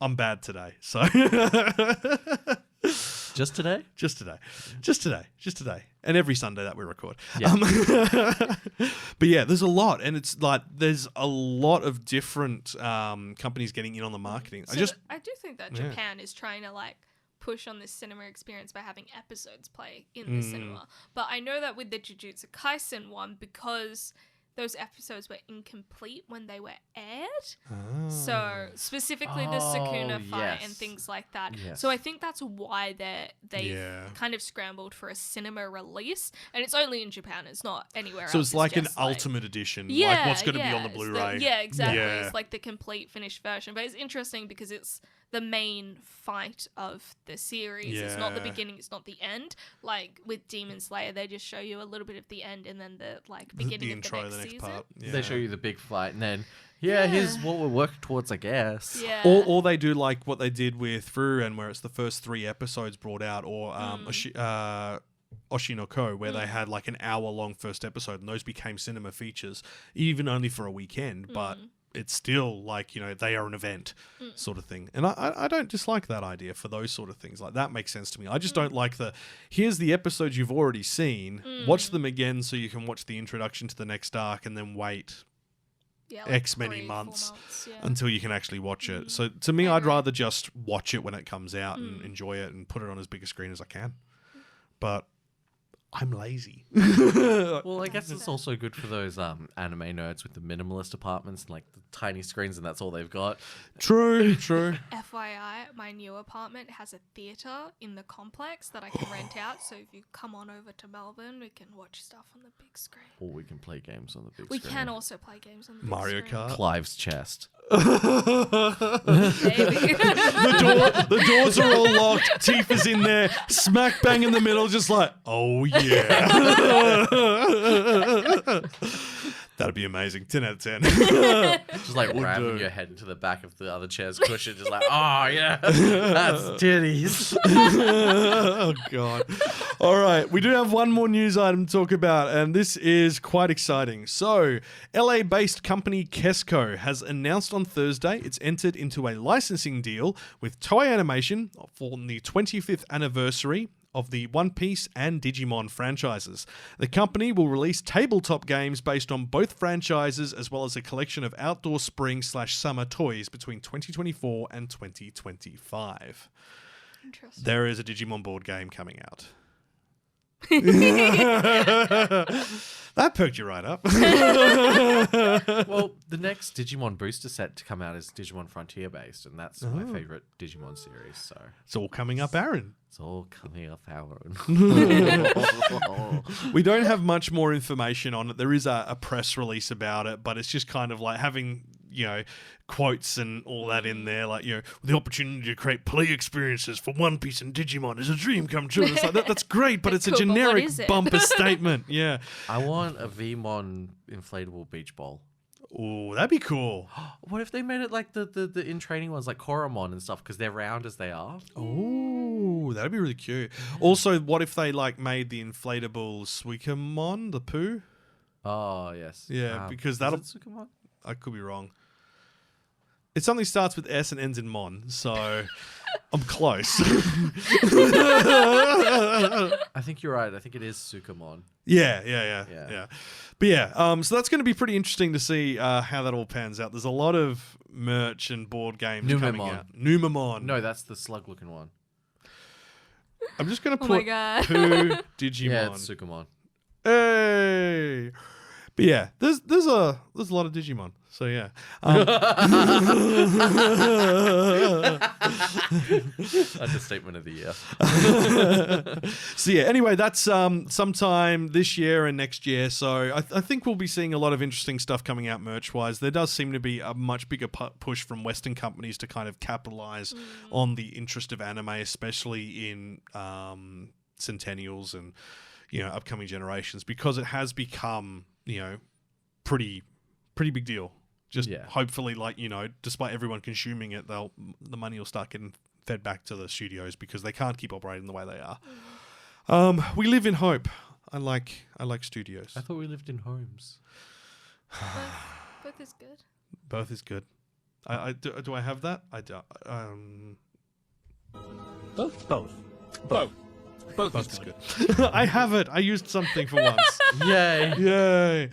B: I'm bad today. So
C: Just today?
B: just today, and every Sunday that we record.
C: Yeah.
B: But yeah, there's a lot, and it's like there's a lot of different companies getting in on the marketing.
D: So I do think that Japan is trying to like push on this cinema experience by having episodes play in the cinema. But I know that with the Jujutsu Kaisen one, because those episodes were incomplete when they were aired. So specifically the Sukuna fight and
C: yes.
D: things like that.
C: Yes.
D: So I think that's why they've
B: Yeah.
D: kind of scrambled for a cinema release, and it's only in Japan. It's not anywhere else.
B: So it's like an
D: just,
B: ultimate edition,
D: Yeah,
B: like what's going to be on the
D: it's
B: Blu-ray.
D: yeah, exactly.
B: Yeah.
D: It's like the complete finished version. But it's interesting because it's the main fight of the series. It's not the
B: Yeah.
D: beginning, it's not the end. Like with Demon Slayer, they just show you a little bit of the end and then the like beginning
B: the
D: of
B: intro,
D: the next season.
B: part. Yeah.
C: They show you the big fight, and then, here's what we're working towards, I guess.
D: Yeah.
B: Or they do like what they did with Fururen, where it's the first 3 episodes brought out, or Oshinoko, where they had like an hour-long first episode, and those became cinema features, even only for a weekend, but it's still like, you know, they are an event sort of thing. And I don't dislike that idea for those sort of things. Like, that makes sense to me. I just don't like here's the episodes you've already seen, watch them again so you can watch the introduction to the next arc, and then wait
D: Yeah,
B: X many
D: 3-4
B: months
D: yeah.
B: until you can actually watch it. So to me, I'd rather just watch it when it comes out and enjoy it and put it on as big a screen as I can. But I'm lazy.
C: Well, I guess it's also good for those anime nerds with the minimalist apartments and like the tiny screens, and that's all they've got.
B: True.
D: FYI, my new apartment has a theatre in the complex that I can rent out. So if you come on over to Melbourne, we can watch stuff on the big screen.
C: Or we can play games on the big
D: We
C: screen.
D: can also play games on the big
B: Mario
D: screen.
B: Kart.
C: Clive's chest.
D: Maybe.
B: The doors are all locked. Tifa's in there, smack bang in the middle, just like, oh yeah. That'd be amazing. 10 out of 10.
C: Just like
B: Would
C: ramming
B: do.
C: your head into the back of the other chair's cushion, just like, oh yeah, that's titties.
B: Oh god. All right, we do have one more news item to talk about, and this is quite exciting. So, LA-based company Kesco has announced on Thursday it's entered into a licensing deal with Toei Animation for the 25th anniversary of the One Piece and Digimon franchises. The company will release tabletop games based on both franchises, as well as a collection of outdoor spring/summer toys between 2024 and 2025.
D: Interesting.
B: There is a Digimon board game coming out. That perked you right up.
C: Well, the next Digimon booster set to come out is Digimon Frontier based, and that's my favorite Digimon series. So
B: It's all coming up, Aaron.
C: it's all coming off our own.
B: We don't have much more information on it. There is a press release about it, but it's just kind of like having, you know, quotes and all that in there, like, you know, the opportunity to create play experiences for One Piece and Digimon is a dream come true. It's like, that's great, but it's a
D: Cool, but what
B: generic
D: is it?
B: bumper statement. Yeah.
C: I want a Vmon inflatable beach ball.
B: Oh, that'd be cool.
C: What if they made it like the in training ones, like Koromon and stuff, because they're round as they are?
B: Oh, Ooh, that'd be really cute. Also, what if they like made the inflatable Suikamon, the poo?
C: Oh, yes.
B: Yeah, because that'll...
C: Suikamon?
B: I could be wrong. It something starts with S and ends in Mon, so I'm close.
C: I think you're right. I think it is Suikamon.
B: Yeah. But yeah, so that's going to be pretty interesting to see how that all pans out. There's a lot of merch and board games coming out. Numemon.
C: No, that's the slug-looking one.
B: I'm just going to
D: Oh my
B: put
D: God.
B: Pooh Digimon.
C: Yeah, it's Suikamon.
B: Hey. But yeah, there's a lot of Digimon. So yeah.
C: Understatement of the year.
B: So yeah, anyway, that's sometime this year and next year. So I think we'll be seeing a lot of interesting stuff coming out merch-wise. There does seem to be a much bigger push from Western companies to kind of capitalize on the interest of anime, especially in centennials and upcoming generations, because it has become pretty big deal. Just hopefully, despite everyone consuming it, the money will start getting fed back to the studios because they can't keep operating the way they are. We live in hope. I like studios.
C: I thought we lived in homes.
D: Both is good.
B: Both is good. Do I have that? I do.
E: Both. Both is good.
B: I have it. I used something for once.
C: Yay.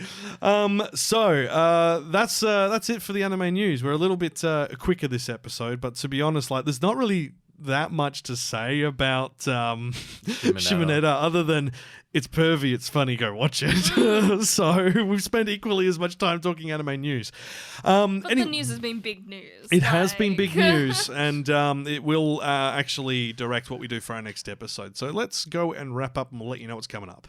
B: So that's it for the anime news. We're a little bit quicker this episode, but to be honest, there's not really that much to say about Shimoneta other than it's pervy, it's funny, go watch it. So we've spent equally as much time talking anime news.
D: But the news has been big news.
B: It has been big news, and it will actually direct what we do for our next episode. So let's go and wrap up, and we'll let you know what's coming up.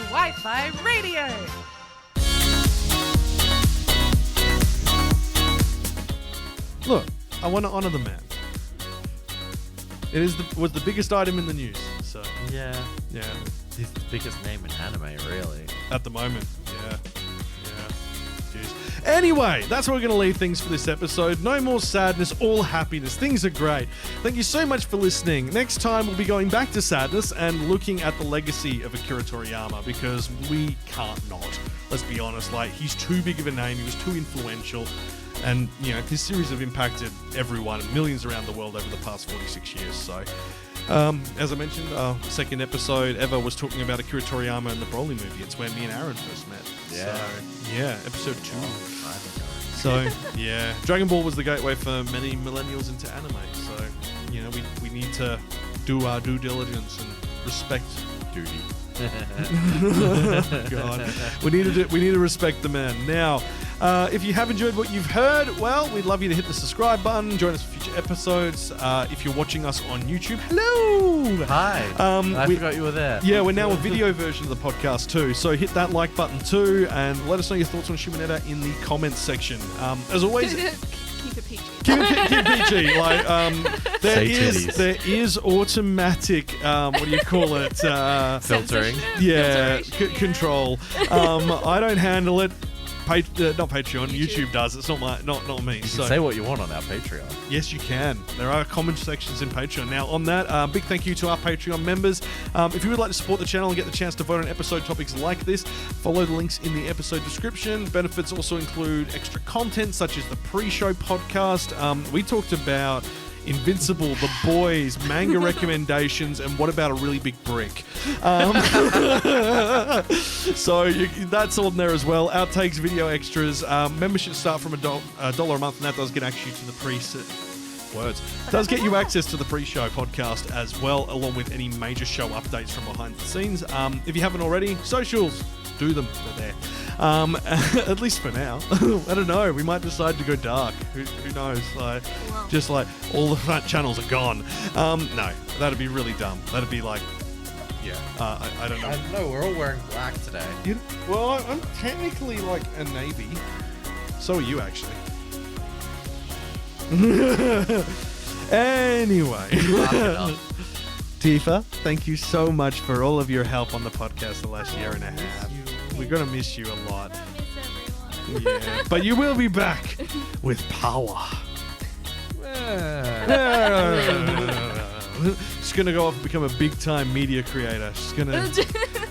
J: Wi-Fi Radio.
B: Look, I want to honor the man. It was the biggest item in the news. So
C: yeah. He's the biggest name in anime, really.
B: At the moment, yeah. Jeez. Anyway, that's where we're going to leave things for this episode. No more sadness, all happiness. Things are great. Thank you so much for listening. Next time, we'll be going back to sadness and looking at the legacy of Akira Toriyama, because we can't not. Let's be honest, he's too big of a name. He was too influential. And, his series have impacted everyone, millions around the world over the past 46 years. So, as I mentioned, our second episode ever was talking about Akira Toriyama and the Broly movie. It's where me and Aaron first met.
C: Yeah.
B: So, yeah, episode 2. So, yeah, Dragon Ball was the gateway for many millennials into anime. So, we need to do our due diligence and respect duty. God, we need to respect the man. Now, if you have enjoyed what you've heard, well, we'd love you to hit the subscribe button, join us for future episodes. If you're watching us on YouTube, hello,
C: hi. I forgot you were there.
B: Yeah, we're now a video version of the podcast too, so hit that like button too, and let us know your thoughts on Shimoneta in the comments section. As always,
D: Keep it PG.
B: Keep it PG. There is automatic, what do you call it?
C: Filtering.
B: Yeah, control. I don't handle it. Not Patreon. YouTube does. It's not me.
C: You can say what you want on our Patreon.
B: Yes, you can. There are comment sections in Patreon. Now, on that, big thank you to our Patreon members. If you would like to support the channel and get the chance to vote on episode topics like this, follow the links in the episode description. Benefits also include extra content such as the pre-show podcast. We talked about Invincible, The Boys, manga recommendations, and what about a really big brick? So that's on there as well. Outtakes, video extras. Memberships start from $1 a month, and that does get actually to the does get you access to the pre-show podcast as well, along with any major show updates from behind the scenes. If you haven't already, socials, do them. They're there. At least for now. I don't know. We might decide to go dark. Who knows? Just all the front channels are gone. No, that'd be really dumb. That'd be I don't know.
C: I don't know. We're all wearing black today.
B: Well, I'm technically a navy. So are you, actually. Anyway. Tifa, thank you so much for all of your help on the podcast the last year and a half. We're going to miss you a lot.
D: I miss everyone.
B: Yeah, but you will be back with power. She's gonna go off and become a big-time media creator. She's gonna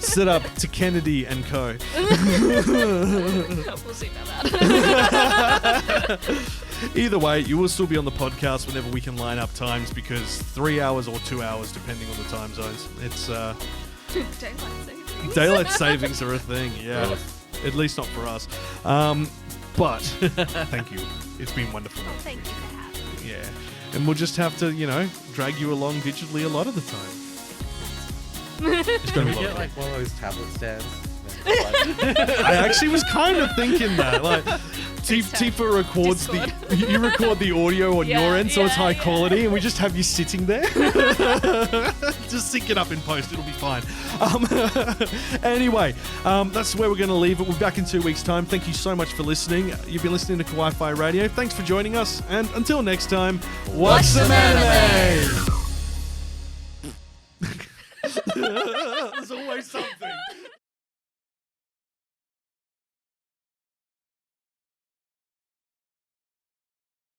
B: set up to Kennedy and Co.
D: We'll see about that.
B: Either way, you will still be on the podcast whenever we can line up times, because 3 hours or 2 hours, depending on the time zones. It's
D: Daylight savings.
B: daylight savings are a thing. Yeah, at least not for us. But thank you. It's been wonderful.
D: Oh, thank you for having me.
B: Yeah. And we'll just have to, drag you along digitally a lot of the time. It's
C: Can
B: gonna
C: we
B: be a lot
C: get
B: of
C: like one of those tablet stands?
B: I actually was kind of thinking that. Like, Tifa records you record the audio on your end, so it's high quality, and we just have you sitting there. Just sync it up in post; it'll be fine. Anyway, that's where we're going to leave it. We'll be back in 2 weeks' time. Thank you so much for listening. You've been listening to Kawaii-Fi Radio. Thanks for joining us, and until next time, watch some anime. There's always something.